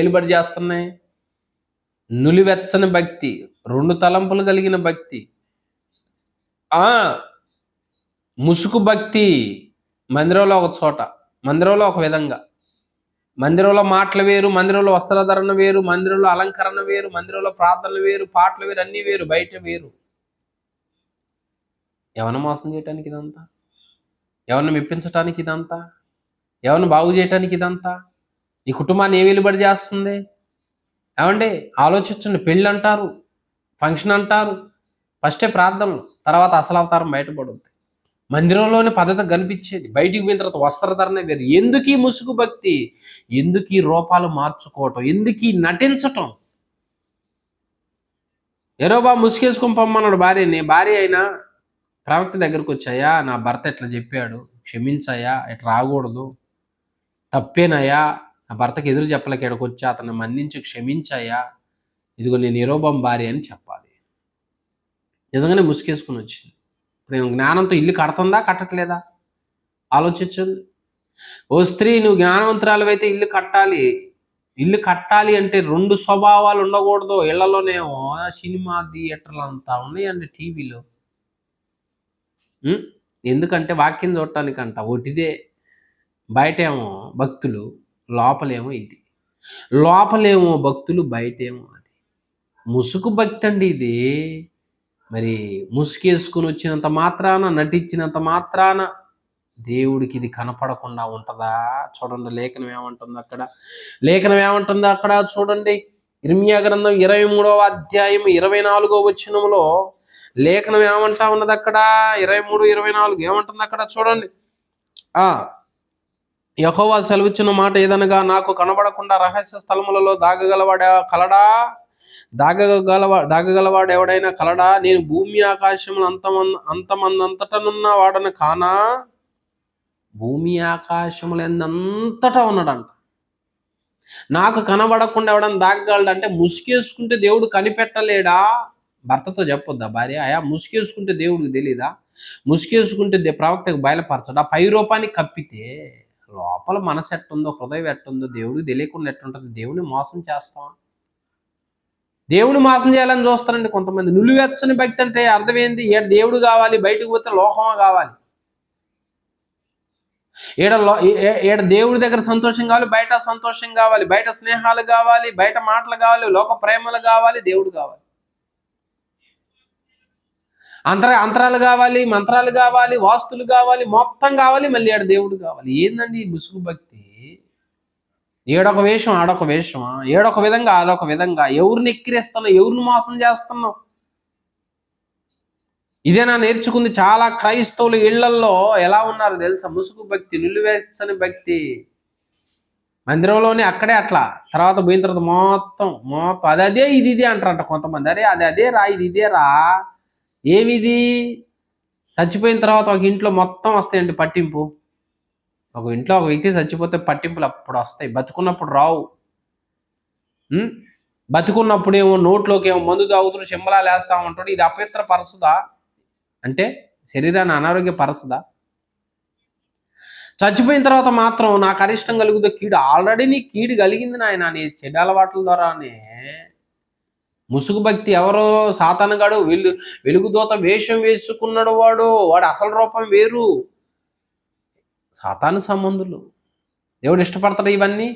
ఏలుబడి చేస్తున్నాయి? నులివెచ్చని భక్తి, 2 తలంపులు కలిగిన భక్తి, ముసుగు భక్తి. మందిరంలో ఒక చోట, మందిరంలో ఒక విధంగా, మందిరంలో మాటలు వేరు, మందిరంలో వస్త్రధరణ వేరు, మందిరంలో అలంకరణ వేరు, మందిరంలో ప్రార్థనలు వేరు, పాటలు వేరు, అన్నీ వేరు, బయట వేరు. ఎవరిని మోసం చేయటానికి ఇదంతా? ఎవరిని మెప్పించటానికి ఇదంతా? ఎవరిని బాగు చేయటానికి ఇదంతా? ఈ కుటుంబాన్ని ఏ వెలుబడి చేస్తుంది? ఏమండి, ఆలోచించండి. పెళ్ళి అంటారు, ఫంక్షన్ అంటారు, ఫస్టే ప్రార్థనలు, తర్వాత అసలు అవతారం బయటపడుద్ది. మందిరంలోనే పద్ధతి కనిపించేది, బయటికి పోయిన తర్వాత వస్త్రధరణ వేరు. ఎందుకు ఈ ముసుగు భక్తి? ఎందుకు ఈ రూపాలు మార్చుకోవటం? ఎందుకు ఈ నటించటం? యెరోబోము ముసుగేసుకొని పొమ్మన్నాడు భార్యని. భార్య అయినా ప్రవక్త దగ్గరకు వచ్చాయా, నా భర్త ఇట్లా చెప్పాడు, క్షమించాయా, ఇట్లా రాకూడదు, తప్పేనయ్యా, నా భర్తకి ఎదురు చెప్పలేక ఇక్కడికొచ్చా, అతన్ని మన్నించి క్షమించాయా, ఇదిగో నేను యెరోబోము భార్య అని చెప్పాలి. నిజంగానే ముసుగేసుకుని వచ్చింది. ఇప్పుడు జ్ఞానంతో ఇల్లు కడుతుందా, కట్టట్లేదా? ఆలోచించండి. ఓ స్త్రీ, నువ్వు జ్ఞానవంతురాలవైతే ఇల్లు కట్టాలి. ఇల్లు కట్టాలి అంటే 2 స్వభావాలు ఉండకూడదు. ఇళ్లలోనేమో సినిమా థియేటర్లు అంతా ఉన్నాయండి, టీవీలో. ఎందుకంటే వాక్యం చూడటానికంట ఒకటిదే. బయటేమో భక్తులు, లోపలేమో ఇది. లోపలేమో భక్తులు, బయటేమో అది. ముసుగు భక్తి అండి ఇది. మరి ముసుగేసుకుని వచ్చినంత మాత్రాన, నటించినంత మాత్రాన దేవుడికి ఇది కనపడకుండా ఉంటుందా? చూడండి, లేఖనం ఏమంటుందో అక్కడ చూడండి. ఇర్మియా గ్రంథం 23వ అధ్యాయం 24వ వచనంలో లేఖనం ఏమంటా ఉన్నది అక్కడ? 23, 24 ఏమంటుంది అక్కడ చూడండి. యెహోవా సెలవిచ్చిన మాట ఏదనగా, నాకు కనబడకుండా రహస్య స్థలములలో దాగగలవాడు ఎవడైనా కలడా? నేను భూమి ఆకాశములు అంతమందంతటనున్న వాడను కానా? భూమి ఆకాశములు ఎంతంతటా ఉన్నాడంట. నాకు కనబడకుండా ఎవడన్నా దాగగలడంటే, ముసుగేసుకుంటే దేవుడు కనిపెట్టలేడా? భర్తతో చెప్పొద్దా భార్య, అయా ముసుగేసుకుంటే దేవుడికి తెలీదా? ముసుగేసుకుంటే ప్రవక్తకు బయలుపరచడా? పై రూపాన్ని కప్పితే లోపల మనసు ఎట్టుందో, హృదయం ఎట్టుందో దేవుడికి తెలియకుండా ఎట్టుంటుంది? దేవుని మోసం చేస్తాం. దేవుని మోసం చేయాలని చూస్తారండి కొంతమంది. నులివెచ్చని భక్తి అంటే అర్థం ఏంది? దేవుడు కావాలి, బయటకు పోతే లోకమా కావాలి. ఈడ దేవుడి దగ్గర సంతోషం కావాలి, బయట సంతోషం కావాలి, బయట స్నేహాలు కావాలి, బయట మాటలు కావాలి, లోక ప్రేమలు కావాలి, దేవుడు కావాలి. అంతరాలు కావాలి, మంత్రాలు కావాలి, వాస్తులు కావాలి, మొత్తం కావాలి, మళ్ళీ ఆడ దేవుడు కావాలి. ఏందండి ఈ ముసుగు భక్తి? ఏడొక వేషం ఆడొక వేషమా, ఏడొక విధంగా ఆడొక విధంగా, ఎవరిని ఎక్కిరేస్తున్నావు, ఎవరిని మోసం చేస్తున్నావు? ఇదేనా నేర్చుకుంది? చాలా క్రైస్తవులు ఇళ్లల్లో ఎలా ఉన్నారు తెలుసా? ముసుగు భక్తి, నిలువెచ్చని భక్తి. మందిరంలోనే అక్కడే అట్లా, తర్వాత పోయిన తర్వాత మొత్తం మొత్తం అదే ఇది అంటారంట కొంతమంది. అరే అదే రా, ఇదే రా. ఏమిది? చచ్చిపోయిన తర్వాత ఒక ఇంట్లో మొత్తం వస్తాయండి పట్టింపు. ఒక ఇంట్లో ఒక వ్యక్తి చచ్చిపోతే పట్టింపులు అప్పుడు వస్తాయి, బతుకున్నప్పుడు రావు. బతుకున్నప్పుడేమో నోట్లోకి ఏమో మందు తాగుతున్న సింబలాలు వేస్తా ఉంటాడు. ఇది అపవిత్ర పరచుదా? అంటే శరీరాన్ని అనారోగ్యపరచదా? చచ్చిపోయిన తర్వాత మాత్రం నాకు అరిష్టం కలుగుతుంది కీడు. ఆల్రెడీ నీ కీడు కలిగింది నాయన, నీ చెడు అలవాట్ల ద్వారానే. ముసుగు భక్తి ఎవరో సాతానుగాడు, వెలుగుదూత వేషం వేసుకున్నాడు వాడు అసలు రూపం వేరు. సాతాను సంబంధులు. దేవుడు ఇష్టపడతాడు ఇవన్నీ?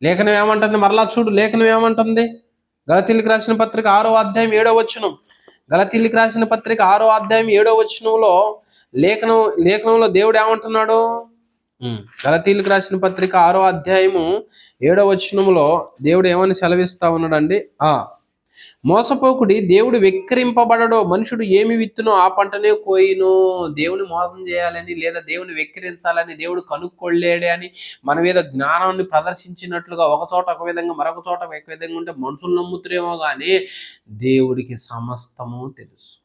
లేఖనం ఏమంటుంది? మరలా చూడు, లేఖనం ఏమంటుంది? గలతీయులకు రాసిన పత్రిక 6వ అధ్యాయం 7వ వచనం. గలతీయులకు రాసిన పత్రిక 6వ అధ్యాయం 7వ వచనంలో లేఖనంలో దేవుడు ఏమంటున్నాడు? గలతీయులకు రాసిన పత్రిక 6వ అధ్యాయము 7వ వచనంలో దేవుడు ఏమని సెలవిస్తా ఉన్నాడండి? మోసపోకుడి, దేవుడు వెక్కిరింపబడడో, మనుషుడు ఏమి విత్తునో ఆ పంటనే కోయిను. దేవుని మోసం చేయాలని లేదా దేవుని వెక్కిరించాలని దేవుడు కనుక్కోలేడే అని మన మీద జ్ఞానాన్ని ప్రదర్శించినట్లుగా ఒక చోట ఒక విధంగా మరొక చోట ఒక విధంగా ఉంటే మనుషులు నమ్ముతురేమో కానీ దేవుడికి సమస్తము తెలుసు.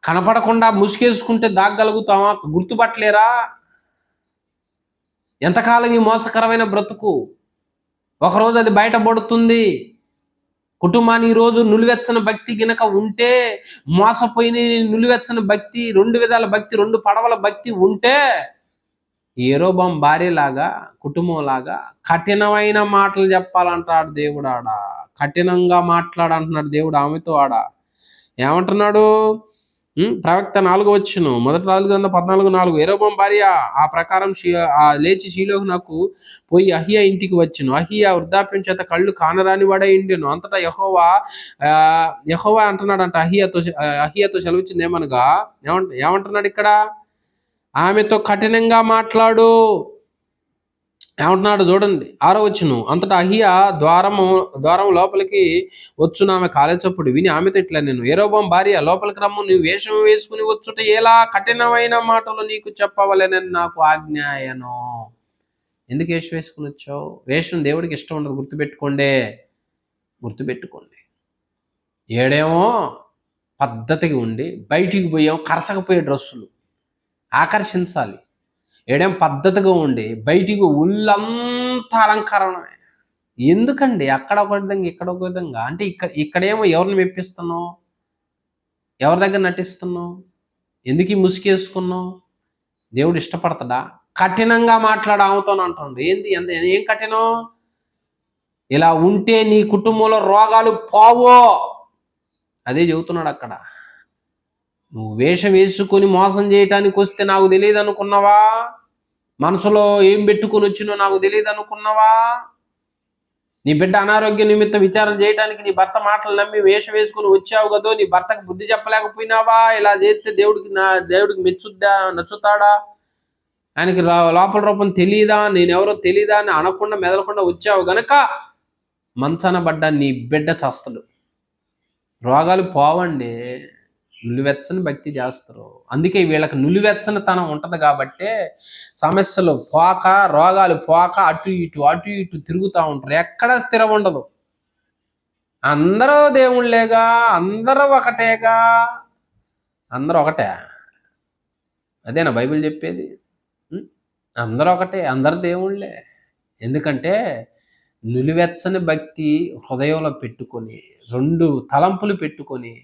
కనపడకుండా ముసుగేసుకుంటే దాగగలుగుతామా? గుర్తుపట్టలేరా? ఎంతకాలం ఈ మోసకరమైన బ్రతుకు? ఒకరోజు అది బయటపడుతుంది. కుటుంబాన్ని ఈరోజు నులివెచ్చని భక్తి గినక ఉంటే, మోసపోయిన నులివెచ్చని భక్తి, 2 విధాల భక్తి, 2 పడవల భక్తి ఉంటే, యెరొబాము భార్యలాగా, కుటుంబంలాగా కఠినమైన మాటలు చెప్పాలంటాడు దేవుడు. కఠినంగా మాట్లాడంటున్నాడు దేవుడు ఆమెతో. ఏమంటున్నాడు? ప్రవక్త 4వ వచనం, మొదటి రాజుల గ్రంథం 14:4. యెరొబాము భార్య ఆ ప్రకారం లేచి షీలోహు నాకు పోయి అహియా ఇంటికి వచ్చును. అహియా వృద్ధాప్యం చేత కళ్ళు కానరాని వాడై ఉండెను. అంతటా యెహోవా అంటున్నాడంట అహియాతో సెలవిచ్చింది ఏమనగా, ఏమంటున్నాడు ఇక్కడ? ఆమెతో కఠినంగా మాట్లాడు. ఏమంటున్నాడు చూడండి, 6వ వచనం. అంతటా అహియా ద్వారం లోపలికి వచ్చున ఆమె కాలేచప్పుడు విని ఆమెతో ఇట్లా, నేను యెరొబాము భార్య, లోపలికి రమ్ము, నువ్వు వేషం వేసుకుని వచ్చుట ఎలా? కఠినమైన మాటలు నీకు చెప్పవలెనని నాకు ఆజ్ఞాయను. ఎందుకు వేషం వేసుకుని వచ్చావు? వేషం దేవుడికి ఇష్టం ఉండదు, గుర్తుపెట్టుకోండి. ఏడేమో పద్ధతిగా ఉండి బయటికి పోయాం కరసకపోయే డ్రెస్సులు ఆకర్షించాలి. ఏడేం పద్ధతిగా ఉండి బయటికి ఉల్లంతా అలంకరణమే. ఎందుకండి? అక్కడ ఒక విధంగా ఇక్కడ ఒక విధంగా. అంటే ఇక్కడేమో ఎవరిని మెప్పిస్తున్నావు? ఎవరి దగ్గర నటిస్తున్నావు? ఎందుకు ముసుగేసుకున్నావు? దేవుడు ఇష్టపడతాడా? కఠినంగా మాట్లాడు ఆమెతో అంటాడు. ఏం కఠినం? ఇలా ఉంటే నీ కుటుంబంలో రోగాలు పోవో, అదే చెబుతున్నాడు అక్కడ. నువ్వు వేషం వేసుకొని మోసం చేయటానికి వస్తే నాకు తెలియదు అనుకున్నావా? మనసులో ఏం పెట్టుకొని వచ్చినో నాకు తెలియదు అనుకున్నావా? నీ బిడ్డ అనారోగ్య నిమిత్తం విచారణ చేయడానికి నీ భర్త మాటలు నమ్మి వేషం వేసుకుని వచ్చావు కదో, నీ భర్తకు బుద్ధి చెప్పలేకపోయినావా? ఇలా చేస్తే దేవుడికి నచ్చుతాడా? ఆయనకి లోపల రూపం తెలియదా, నేనెవరో తెలియదా అని అనకుండా మెదలకుండా వచ్చావు గనక మంచాన పడ్డా నీ బిడ్డ చస్తడు. రోగాలు పోవండి, నులివెచ్చని భక్తి చేస్తారు. అందుకే వీళ్ళకి నులివెచ్చనితనం ఉంటుంది కాబట్టే సమస్యలు పోక, రోగాలు పోక అటు ఇటు తిరుగుతూ ఉంటారు. ఎక్కడా స్థిరం ఉండదు. అందరూ దేవుళ్ళేగా, అందరూ ఒకటేగా. అందరూ ఒకటే? అదేనా బైబిల్ చెప్పేది? అందరూ ఒకటే, అందరు దేవుళ్ళే. ఎందుకంటే నులివెచ్చని భక్తి హృదయంలో పెట్టుకొని, 2 తలంపులు పెట్టుకొని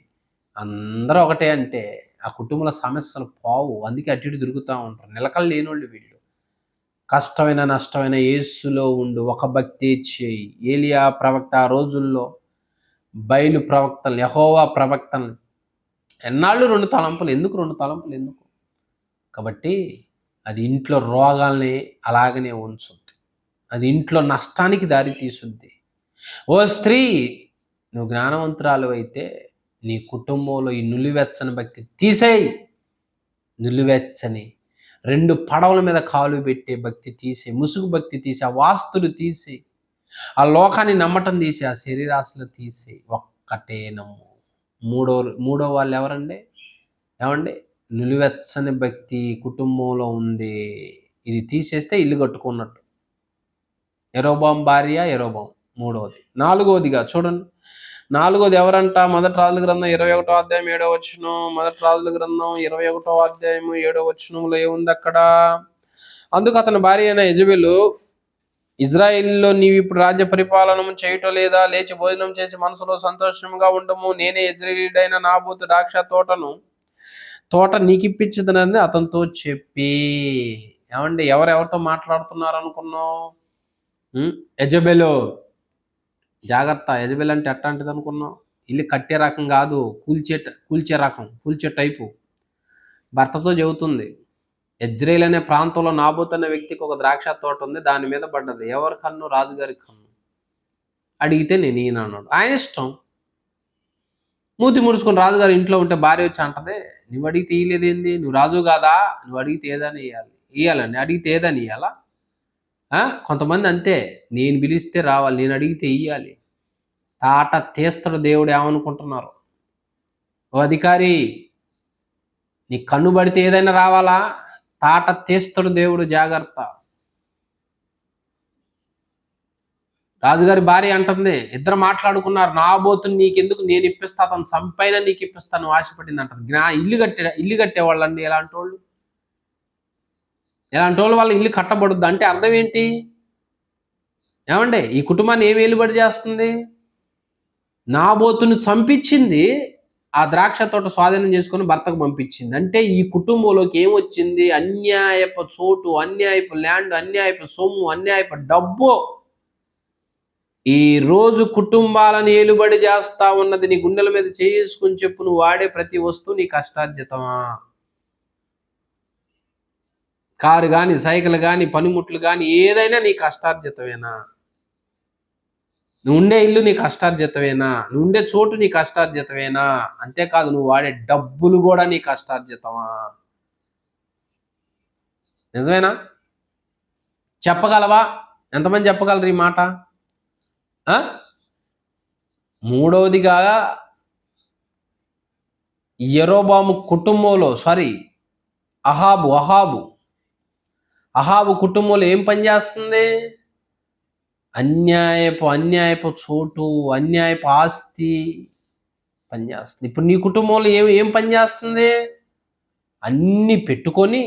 అందరూ ఒకటే అంటే ఆ కుటుంబంలో సమస్యలు పోవు. అందుకే అటు ఇటు తిరుగుతూ ఉంటారు. నిలకలు లేనోళ్ళు వీళ్ళు. కష్టమైన నష్టమైన యేసులో ఉండు, ఒక భక్తి చేయి. ఏలియా ప్రవక్త ఆ రోజుల్లో బయలు ప్రవక్తలు, యెహోవా ప్రవక్తలు ఎన్నాళ్ళు 2 తలంపులు ఎందుకు? 2 తలంపులు ఎందుకు? కాబట్టి అది ఇంట్లో రోగాల్ని అలాగనే ఉంచుద్ది. అది ఇంట్లో నష్టానికి దారి తీసుద్ది. ఓ స్త్రీ, నువ్వు జ్ఞానవంతురాలు అయితే నీ కుటుంబంలో ఈ నులివెచ్చని భక్తి తీసేయి. నులివెచ్చని 2 పడవల మీద కాలు పెట్టే భక్తి తీసి, ముసుగు భక్తి తీసి, ఆ వాస్తులు తీసి, ఆ లోకాన్ని నమ్మటం తీసి, ఆ శరీరాశలు తీసి ఒక్కటే నమ్ము. మూడో వాళ్ళు ఎవరండి? ఏమండి? నిలువెచ్చని భక్తి కుటుంబంలో ఉంది. ఇది తీసేస్తే ఇల్లు కట్టుకున్నట్టు. యరొబాము భార్య యరొబాము మూడవది. నాలుగవదిగా చూడండి, నాలుగోది ఎవరంట? మొదటి రాజుల గ్రంథం 21వ అధ్యాయం 7వ వచనం. మొదటి రాజుల గ్రంథం 21వ అధ్యాయం 7వ వచనంలో ఏముంది అక్కడ? అందుకు అతని భార్య అయిన యెజబెలు, ఇజ్రాయిల్లో నీవు ఇప్పుడు రాజ్య పరిపాలన చేయటం లేదా? లేచి భోజనం చేసి మనసులో సంతోషంగా ఉండము. నేనే యెజ్రెయేలీయుడైన నాబోతు ద్రాక్ష తోట నీకిప్పించదనని అతనితో చెప్పి. ఏమండి, ఎవరెవరితో మాట్లాడుతున్నారు అనుకున్నావు? యెజబెలు. జాగ్రత్త. యెజబెల్ అంటే ఎట్లాంటిది అనుకున్నావు? ఇల్లు కట్టే రకం కాదు, కూల్చే రకం, కూల్చే టైపు. భర్తతో చెబుతుంది, యెజ్రెయేలు అనే ప్రాంతంలో నాబోతు అనే వ్యక్తికి ఒక ద్రాక్ష తోట ఉంది, దాని మీద పడ్డది. ఎవరి కన్ను? రాజుగారి కన్ను. అడిగితే నేను ఈయన అన్నాడు. ఆయన ఇష్టం. మూతి ముడుచుకొని రాజుగారి ఇంట్లో ఉంటే భార్య వచ్చి అంటదే, నువ్వు అడిగితే ఇయ్యలేదేంది? నువ్వు రాజు కాదా? నువ్వు అడిగితే ఏదని ఇయ్యాలండి. అడిగితే ఏదని ఇయ్యాలా? కొంతమంది అంతే, నేను పిలిస్తే రావాలి, నేను అడిగితే ఇయ్యాలి. తాట తీస్తాడు దేవుడు. ఏమనుకుంటున్నారు? ఓ అధికారి, నీ కన్ను పడితే ఏదైనా రావాలా? తాట తీస్తాడు దేవుడు. జాగ్రత్త. రాజుగారి భార్య అంటుంది, ఇద్దరు మాట్లాడుకున్నారు, నాబోతుని నీకెందుకు, నేను ఇప్పిస్తా, అతను చంపైనా నీకు ఇప్పిస్తాను ఆశపడింది అంటుంది. ఇల్లు కట్టేవాళ్ళండి ఎలాంటి వాళ్ళు? ఎలాంటి వాళ్ళు వాళ్ళ ఇల్లు కట్టబడుద్ది అంటే అర్థం ఏంటి? ఏమండి, ఈ కుటుంబాన్ని ఏమి ఏలుబడి చేస్తుంది? నాబోతుని చంపించింది, ఆ ద్రాక్ష తోట స్వాధీనం చేసుకొని భర్తకు పంపించింది. అంటే ఈ కుటుంబంలోకి ఏమొచ్చింది? అన్యాయపు చోటు, అన్యాయపు ల్యాండ్, అన్యాయపు సొమ్ము, అన్యాయపు డబ్బు. ఈ రోజు కుటుంబాలను ఏలుబడి చేస్తా ఉన్నది. నీ గుండెల మీద చేసుకుని చెప్పు, నువ్వు వాడే ప్రతి వస్తువు నీ కష్టార్జితమా? కారు కానీ, సైకిల్ కానీ, పనిముట్లు కానీ, ఏదైనా నీ కష్టార్జితమేనా? నువ్వు ఉండే ఇల్లు నీ కష్టార్జితమేనా? నువ్వు ఉండే చోటు నీ కష్టార్జితమేనా? అంతేకాదు, నువ్వు వాడే డబ్బులు కూడా నీ కష్టార్జితమా? నిజమేనా? చెప్పగలవా? ఎంతమంది చెప్పగలరు ఈ మాట? మూడవదిగా, యరొబాము కుటుంబంలో అహాబు కుటుంబంలో ఏం పని చేస్తుంది? అన్యాయపు చోటు, అన్యాయపు ఆస్తి పనిచేస్తుంది. ఇప్పుడు నీ కుటుంబంలో ఏం పని చేస్తుంది? అన్నీ పెట్టుకొని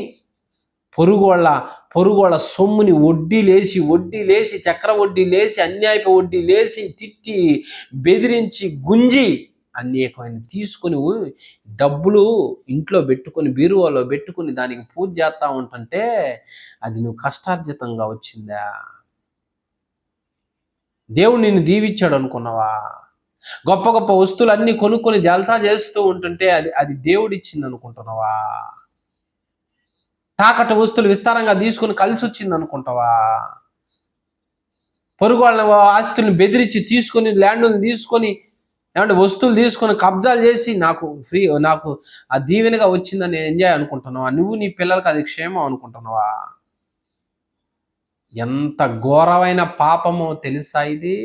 పొరుగోళ్ళ సొమ్ముని వడ్డీ లేసి చక్ర వడ్డీ లేసి, అన్యాయపు వడ్డీ లేసి, తిట్టి బెదిరించి గుంజి అనేకమైన తీసుకొని డబ్బులు ఇంట్లో పెట్టుకొని, బీరువాలో పెట్టుకుని దానికి పూజ చేస్తా ఉంటుంటే అది నువ్వు కష్టార్జితంగా వచ్చిందా? దేవుడు నిన్ను దీవిచ్చాడు అనుకున్నావా? గొప్ప గొప్ప వస్తువులు అన్నీ కొనుక్కొని జల్సా చేస్తూ ఉంటుంటే అది దేవుడిచ్చింది అనుకుంటున్నావా? తాకట్టు వస్తువులు విస్తారంగా తీసుకుని కలిసి వచ్చింది అనుకుంటావా? పొరుగు వాళ్ళ ఆస్తుల్ని బెదిరించి తీసుకొని, ల్యాండ్ని తీసుకొని, ఏమంటే వస్తువులు తీసుకొని కబ్జాలు చేసి నాకు ఆ దీవెనగా వచ్చిందని ఎంజాయ్ అనుకుంటున్నావా? నువ్వు నీ పిల్లలకు అది క్షేమం అనుకుంటున్నావా? ఎంత ఘోరమైన పాపమో తెలుసా ఇది?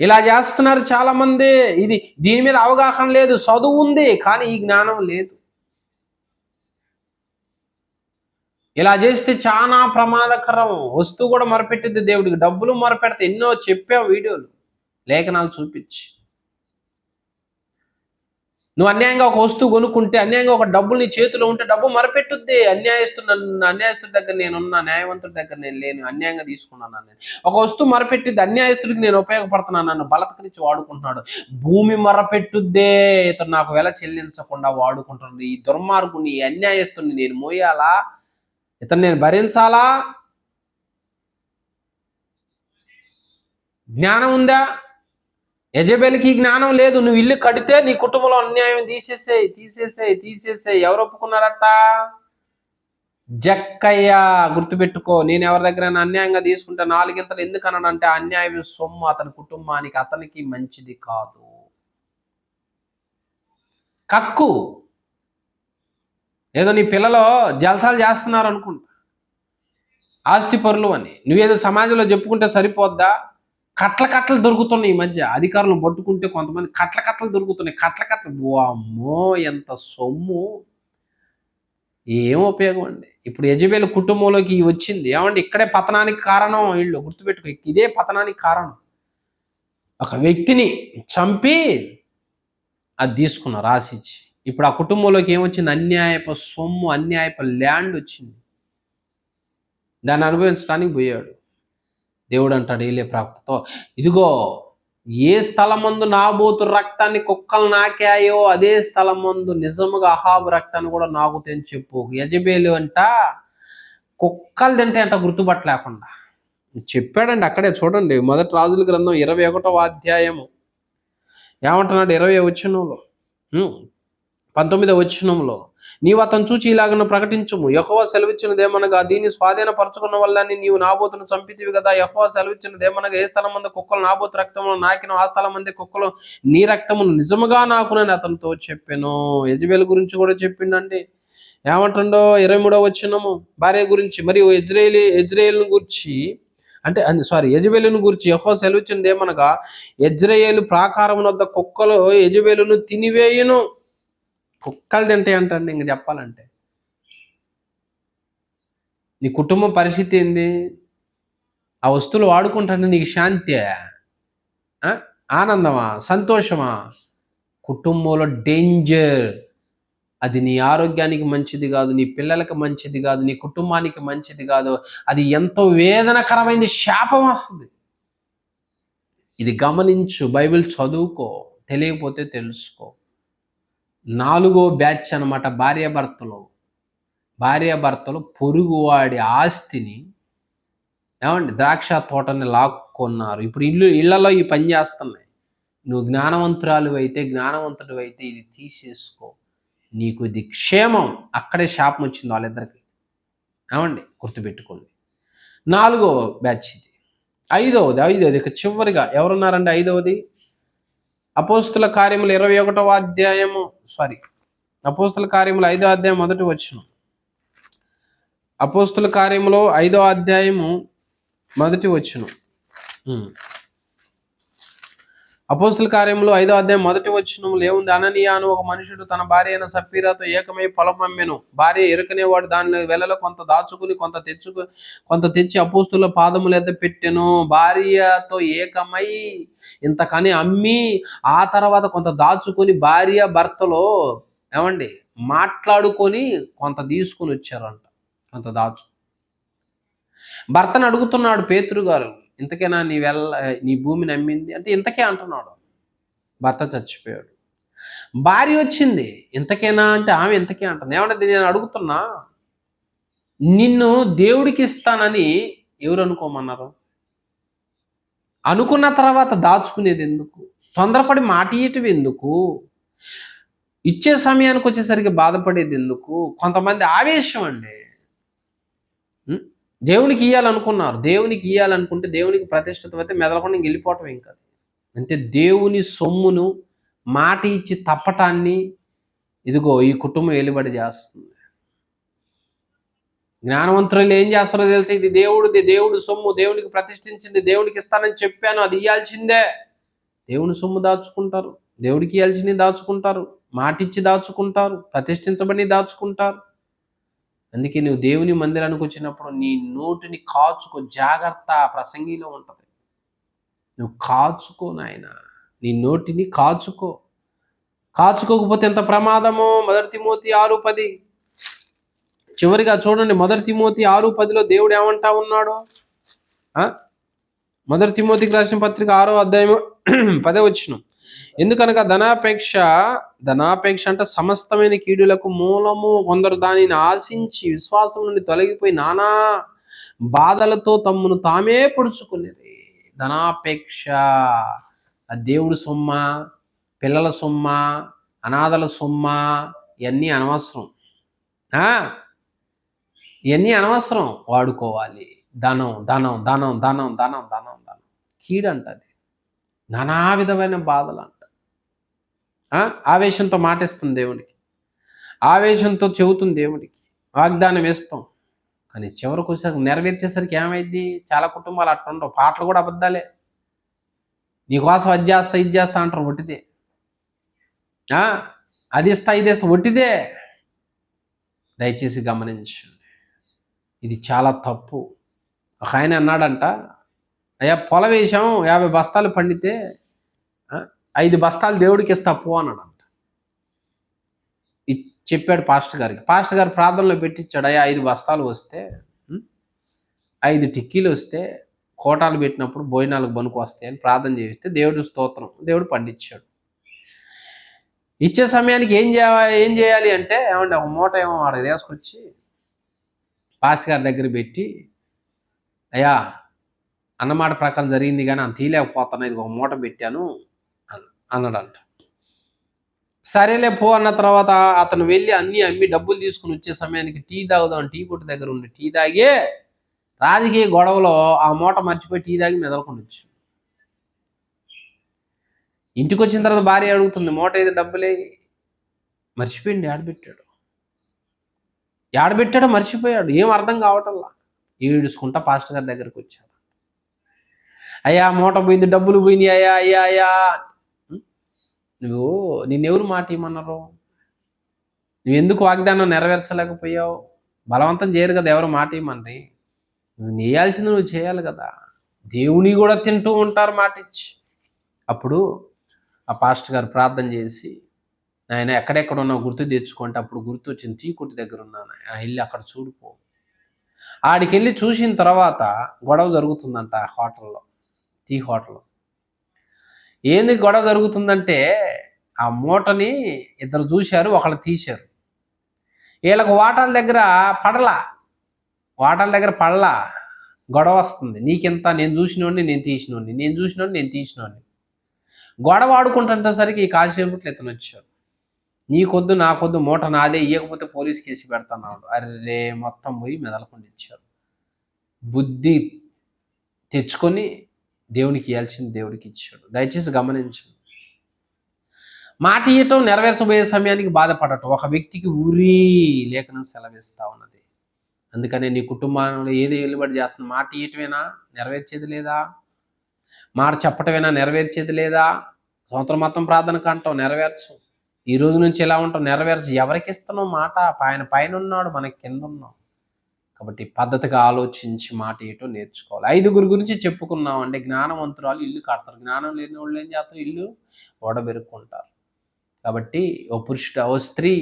ఇలా చేస్తున్నారు చాలా మంది. దీని మీద అవగాహన లేదు. చదువు ఉంది కానీ ఈ జ్ఞానం లేదు. ఇలా చేస్తే చాలా ప్రమాదకరం. వస్తువు కూడా మొరపెట్టిద్ది దేవుడికి, డబ్బులు మొరపెడితే ఎన్నో చెప్పాం వీడియోలు, లేఖనాలు చూపించి. నువ్వు అన్యాయంగా ఒక వస్తువు కొనుక్కుంటే, అన్యాయంగా ఒక డబ్బులు నీ చేతిలో ఉంటే డబ్బు మొరపెట్టుద్ది. అన్యాయస్తుడి దగ్గర నేనున్నా, న్యాయవంతుడి దగ్గర నేను లేను, అన్యాయంగా తీసుకున్నాను నేను. ఒక వస్తువు మొరపెట్టిద్ది, అన్యాయస్తుడికి నేను ఉపయోగపడుతున్నాను, నన్ను బలతకరించి వాడుకుంటున్నాడు. భూమి మొరపెట్టుద్దే, ఇతను నాకు వెల చెల్లించకుండా వాడుకుంటున్నాడు. ఈ దుర్మార్గుని, ఈ అన్యాయస్తుడిని నేను మోయాలా? ఇతను నేను భరించాలా? జ్ఞానం ఉందా? యెజబెల్కి జ్ఞానం లేదు. నువ్వు ఇల్లు కడితే నీ కుటుంబంలో అన్యాయం తీసేసేయి. ఎవరు ఒప్పుకున్నారట? జక్కయ్య. గుర్తుపెట్టుకో, నేను ఎవరి దగ్గర అన్యాయంగా తీసుకుంటే 4 ఇంతలు ఎందుకు అన్నాడంటే, అన్యాయం సొమ్ము అతని కుటుంబానికి, అతనికి మంచిది కాదు. కక్కు. ఏదో నీ పిల్లలు జల్సాలు చేస్తున్నారు అనుకుంటా, ఆస్తి పరులు అని నువ్వేదో సమాజంలో చెప్పుకుంటే సరిపోద్దా? కట్ల కట్టలు దొరుకుతున్నాయి ఈ మధ్య. అధికారులను పట్టుకుంటే కొంతమంది కట్ల కట్టలు దొరుకుతున్నాయి. కట్ల కట్టలు, అమ్మో ఎంత సొమ్ము! ఏం ఉపయోగం అండి? ఇప్పుడు యెజబెలు కుటుంబంలోకి వచ్చింది ఏమండి, ఇక్కడే పతనానికి కారణం. వీళ్ళు గుర్తుపెట్టుకో, ఇదే పతనానికి కారణం. ఒక వ్యక్తిని చంపి అది తీసుకున్నారు రాసిచ్చి. ఇప్పుడు ఆ కుటుంబంలోకి ఏమొచ్చింది? అన్యాయపు సొమ్ము, అన్యాయపు ల్యాండ్ వచ్చింది. దాన్ని అనుభవించడానికి పోయాడు. దేవుడు అంటాడు ఏలే ప్రవక్తతో, ఇదిగో ఏ స్థలమందు నాబోతు రక్తాన్ని కుక్కలు నాకాయో అదే స్థలమందు నిజముగా అహాబు రక్తాన్ని కూడా నాకుతని చెప్పు. యెజబెలు అంట కుక్కలు తింటే అంట గుర్తుపట్టలేకుండా చెప్పాడండి. అక్కడే చూడండి, మొదటి రాజుల గ్రంథం 21వ అధ్యాయము ఏమంటున్నాడు? 20వ వచనంలో 19వ వచనంలో, నీవు అతను చూచి ఇలాగను ప్రకటించుము, యెహోవా సెలవిచ్చినదేమనగా, దీన్ని స్వాధీనపరచుకున్న వల్లని నీవు నాబోతును చంపితివి కదా. యెహోవా సెలవిచ్చినదేమనగా, ఏ స్థలం మంది కుక్కలు నాబోతు రక్తమును నాకిన, ఆ స్థలం మంది కుక్కలు నీ రక్తమును నిజముగా నాకునని అతనితో చెప్పాను. యెజబెలు గురించి కూడా చెప్పిండండి. ఏమంటుండో 23వ వచనము, భార్య గురించి, మరియు యెజ్రెయేలును గురించి, అంటే యెజబెలును గురించి యెహోవా సెలవిచ్చినది ఏమనగా, యెజ్రెయేలు ప్రాకారం వద్ద కుక్కలు యెజబెలును తినివేయును. కుక్కలు తింటాయి అంటండి. ఇంక చెప్పాలంటే నీ కుటుంబ పరిస్థితి ఏంది? ఆ వస్తువులు వాడుకుంటానే నీకు శాంతి, ఆనందమా, సంతోషమా? కుటుంబంలో డేంజర్. అది నీ ఆరోగ్యానికి మంచిది కాదు, నీ పిల్లలకు మంచిది కాదు, నీ కుటుంబానికి మంచిది కాదు. అది ఎంతో వేదనకరమైనది, శాపం వస్తుంది. ఇది గమనించు, బైబిల్ చదువుకో, తెలియకపోతే తెలుసుకో. 4వ బ్యాచ్ అనమాట భార్యాభర్తలు పొరుగువాడి ఆస్తిని, ఏమండి, ద్రాక్ష తోటని లాక్కున్నారు. ఇప్పుడు ఇళ్లలో ఈ పని చేస్తున్నాయి. నువ్వు జ్ఞానవంతుడు అయితే ఇది తీసేసుకో, నీకు ఇది క్షేమం. అక్కడే శాపం వచ్చింది వాళ్ళిద్దరికి. ఏమండి, గుర్తుపెట్టుకోండి. 4వ బ్యాచ్ ఇది. ఐదవది ఇక చివరిగా ఎవరున్నారండి? 5వది అపోస్తుల కార్యములు 21వ అధ్యాయము, అపోస్తుల కార్యములు 5వ అధ్యాయం మొదటి వచనం. అపోస్తుల కార్యములో 5వ అధ్యాయము మొదటి వచనం. అపోస్తుల కార్యములు 5వ అధ్యాయం మొదటి వచనములు ఏముంది? అననీయ అను ఒక మనుషుడు తన భార్య అయిన సప్పీరాతో ఏకమై పొలం అమ్మెను. భార్య ఎరుకనేవాడు దానిలో వెలలో కొంత దాచుకుని కొంత తెచ్చి అపోస్తుల పాదముల యొద్ద పెట్టెను. భార్యతో ఏకమై ఇంతకని అమ్మి ఆ తర్వాత కొంత దాచుకొని భార్య భర్తలో ఏమండి మాట్లాడుకొని కొంత తీసుకుని వచ్చారంట. కొంత దాచు. భర్తను అడుగుతున్నాడు పేతురు గారు, ఇంతకేనా నీ భూమిని అమ్మింది అంటే? ఇంతకే అంటున్నాడు. భర్త చచ్చిపోయాడు. భార్య వచ్చింది, ఇంతకేనా అంటే ఆమె ఇంతకే అంటుంది. ఏమంటే నేను అడుగుతున్నా, నిన్ను దేవుడికి ఇస్తానని ఎవరు అనుకోమన్నారు? అనుకున్న తర్వాత దాచుకునేది ఎందుకు? తొందరపడి మాట ఇయ్యటం ఎందుకు? ఇచ్చే సమయానికి వచ్చేసరికి బాధపడేది ఎందుకు? కొంతమంది ఆవేశం అండి. దేవునికి ఇయ్యాలనుకున్నారు, దేవునికి ఇయ్యాలనుకుంటే దేవునికి ప్రతిష్ఠిత అయితే మెదలకుండా ఇంక వెళ్ళిపోవటం ఇంకా. అంటే దేవుని సొమ్మును మాట ఇచ్చి తప్పటాన్ని ఇదిగో ఈ కుటుంబం వెలుబడి చేస్తుంది. జ్ఞానవంతులు ఏం చేస్తారో తెలిసి, ఇది దేవుడు సొమ్ము, దేవునికి ప్రతిష్ఠించింది, దేవునికి ఇస్తానని చెప్పాను, అది ఇయ్యాల్సిందే. దేవుని సొమ్ము దాచుకుంటారు, దేవుడికి ఇయ్యాల్సింది దాచుకుంటారు, మాటిచ్చి దాచుకుంటారు, ప్రతిష్ఠించబడి దాచుకుంటారు. అందుకే నువ్వు దేవుని మందిరానికి వచ్చినప్పుడు నీ నోటిని కాచుకో, జాగ్రత్త. ప్రసంగిలో ఉంటుంది, నువ్వు కాచుకో నాయన, నీ నోటిని కాచుకోకపోతే ఎంత ప్రమాదమో. 1 తిమోతి 6:10 చివరిగా చూడండి. 1 తిమోతి 6:10లో దేవుడు ఏమంటా ఉన్నాడు? 1 తిమోతికి రాసిన పత్రిక 6వ అధ్యాయము 10వ వచనం, ఎందుకనగా ధనాపేక్ష అంటే సమస్తమైన కీడులకు మూలము. కొందరు దానిని ఆశించి విశ్వాసం నుండి తొలగిపోయి నానా బాధలతో తమ్మును తామే పొడుచుకునేది. ధనాపేక్ష, దేవుడు సొమ్మ, పిల్లల సొమ్మ, అనాథల సొమ్మ, ఇవన్నీ అనవసరం. ఇవన్నీ అనవసరం. వాడుకోవాలి. ధనం కీడంటది. నానా విధమైన బాధలు అంట. ఆవేశంతో మాటేస్తుంది దేవునికి. ఆవేశంతో చెబుతుంది దేవుడికి, వాగ్దానం వేస్తాం. కానీ చివరికి వచ్చేసరికి నెరవేర్చేసరికి ఏమైంది? చాలా కుటుంబాలు అట్టుండవు. పాటలు కూడా అబద్ధాలే. నీకోసం అది చేస్తా ఇది చేస్తా అంటారు, ఒట్టిదే. అది ఇస్తా ఇది ఇస్తా, ఒట్టిదే. దయచేసి గమనించండి, ఇది చాలా తప్పు. ఒక ఆయన అన్నాడంట, అయ్యా పొలం వేసాం 50 బస్తాలు పండితే 5 బస్తాలు దేవుడికి ఇస్తా పో అన్నాడంట. చెప్పాడు పాస్టర్ గారికి. పాస్టర్ గారు ప్రార్థనలో పెట్టించాడు, అయ్యా 5 బస్తాలు వస్తే 5 టిక్కీలు వస్తే కోటాలు పెట్టినప్పుడు భోజనాలకు బనుకు వస్తాయి అని ప్రార్థన చేస్తే దేవుడు స్తోత్రం, దేవుడు పండించాడు. ఇచ్చే సమయానికి ఏం చేయాలి అంటే, ఏమంటే ఒక మూట ఏమో వాడికి తీసుకొచ్చి పాస్టర్ గారి దగ్గర పెట్టి, అయ్యా అన్నమాట ప్రకారం జరిగింది కానీ అంత తీయలేకపోతున్నా, ఇది ఒక మూట పెట్టాను అన్నాడంట. సరేలే పో అన్న తర్వాత అతను వెళ్ళి అన్నీ అమ్మి డబ్బులు తీసుకుని వచ్చే సమయానికి టీ తాగుదాం టీ కొట్టు దగ్గర ఉండి టీ తాగి రాజకీయ గొడవలో ఆ మూట మర్చిపోయి టీ తాగి మెదలకుండా వచ్చి ఇంటికి వచ్చిన తర్వాత భార్య అడుగుతుంది, మూట ఏది డబ్బులే? మర్చిపోయింది. ఏడబెట్టాడో మర్చిపోయాడు, ఏం అర్థం కావటంలా. ఏడుచుకుంటా పాస్టర్ గారి దగ్గరికి వచ్చాడు. అయ్యా మూట పోయింది, డబ్బులు పోయినాయి, అయ్యా అయ్యా అయ్యా. నిన్నెవరు మాట ఇమ్మన్నారు? నువ్వెందుకు వాగ్దానం నెరవేర్చలేకపోయావు? బలవంతం చేయరు కదా ఎవరు మాట ఇమ్మని. నువ్వు చేయాల్సింది నువ్వు చేయాలి కదా. దేవుని కూడా తింటూ ఉంటారు మాట ఇచ్చి. అప్పుడు ఆ పాస్టర్ గారు ప్రార్థన చేసి, ఆయన ఎక్కడెక్కడ ఉన్నావు గుర్తు తెచ్చుకుంటే, అప్పుడు గుర్తు వచ్చింది, టీ కొట్టు దగ్గర ఉన్నాను, వెళ్ళి అక్కడ చూడిపో. ఆడికి వెళ్ళి చూసిన తర్వాత గొడవ జరుగుతుందంట హోటల్లో, టీ హోటల్లో. ఏంది గొడవ జరుగుతుందంటే, ఆ మూటని ఇద్దరు చూశారు, ఒకళ్ళు తీశారు. వీళ్ళకు వాటాల దగ్గర పడలా, గొడవ వస్తుంది. నీకెంత, నేను చూసినోడిని నేను తీసినోడిని. గొడవ ఆడుకుంటుంటేసరికి ఈ కాసేపట్లో ఇతను వచ్చాడు, నీకొద్దు నాకొద్దు, మూట నాదే, ఇవ్వకపోతే పోలీస్ కేసు పెడతాన్నాడు. అరే మొత్తం పోయి మెదలకుండా ఇచ్చారు. బుద్ధి తెచ్చుకొని దేవునికి ఇవ్వాల్సింది దేవుడికి ఇచ్చాడు. దయచేసి గమనించండి, మాట ఇవ్వటం నెరవేర్చబోయే సమయానికి బాధపడటం ఒక వ్యక్తికి ఉరి లేఖనం సెలవిస్తా ఉన్నది. అందుకనే నీ కుటుంబంలో ఏది వెలుబడి చేస్తుంది? మాట ఇవ్వటమేనా నెరవేర్చేది లేదా? మాట చెప్పటమేనా నెరవేర్చేది లేదా? సంవత్సరం మొత్తం ప్రార్థన కంటావు, నెరవేర్చు. ఈ రోజు నుంచి ఎలా ఉంటావు, నెరవేర్చు. ఎవరికి ఇస్తున్నావు మాట? ఆయన పైన ఉన్నాడు, మనకి కింద ఉన్నాం. కాబట్టి పద్ధతిగా ఆలోచించి మాట ఇవ్వటం నేర్చుకోవాలి. 5గురి గురించి చెప్పుకున్నాం అంటే, జ్ఞానవంతురాలు ఇల్లు కడతారు, జ్ఞానం లేని వాళ్ళు ఏం చేస్తారు? ఇల్లు ఓడబెరుక్కుంటారు. కాబట్టి ఓ పురుషుడు, ఓ స్త్రీ,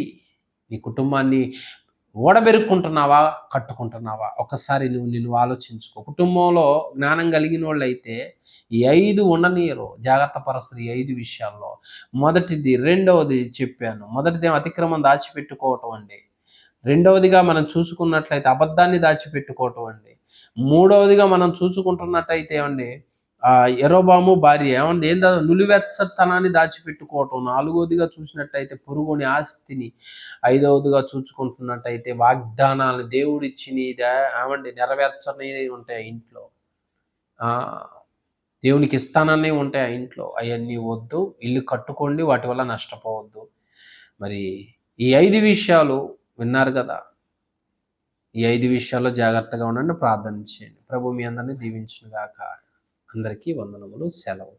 నీ కుటుంబాన్ని ఓడబెరుక్కుంటున్నావా, కట్టుకుంటున్నావా? ఒకసారి నువ్వు ఆలోచించుకో. కుటుంబంలో జ్ఞానం కలిగిన వాళ్ళు అయితే ఈ 5 ఉండనీయరు, జాగ్రత్త పరుస్తారు. ఈ 5 విషయాల్లో మొదటిది, రెండవది చెప్పాను. మొదటిది అతిక్రమం దాచిపెట్టుకోవటం అండి. రెండవదిగా మనం చూసుకున్నట్లయితే అబద్ధాన్ని దాచిపెట్టుకోవటం అండి. మూడవదిగా మనం చూసుకుంటున్నట్టయితే ఏమండి, యరొబాము భార్య ఏమంటే ఏందో నులివెచ్చతనాన్ని దాచిపెట్టుకోవటం. నాలుగవదిగా చూసినట్టయితే పొరుగుని ఆస్తిని. ఐదవదిగా చూసుకుంటున్నట్టయితే వాగ్దానాలను దేవుడిచ్చిని ఏమండి నెరవేర్చని ఉంటాయి ఇంట్లో. దేవునికి ఇస్తానని ఉంటాయి ఆ ఇంట్లో. అవన్నీ వద్దు, ఇల్లు కట్టుకోండి, వాటి వల్ల నష్టపోవద్దు. మరి ఈ 5 విషయాలు విన్నారు కదా. ఈ 5 విషయాల్లో జాగ్రత్తగా ఉండండి, ప్రార్థన చేయండి. ప్రభు మీ అందరినీ దీవించును గాక. అందరికీ వందనములు, సెలవు.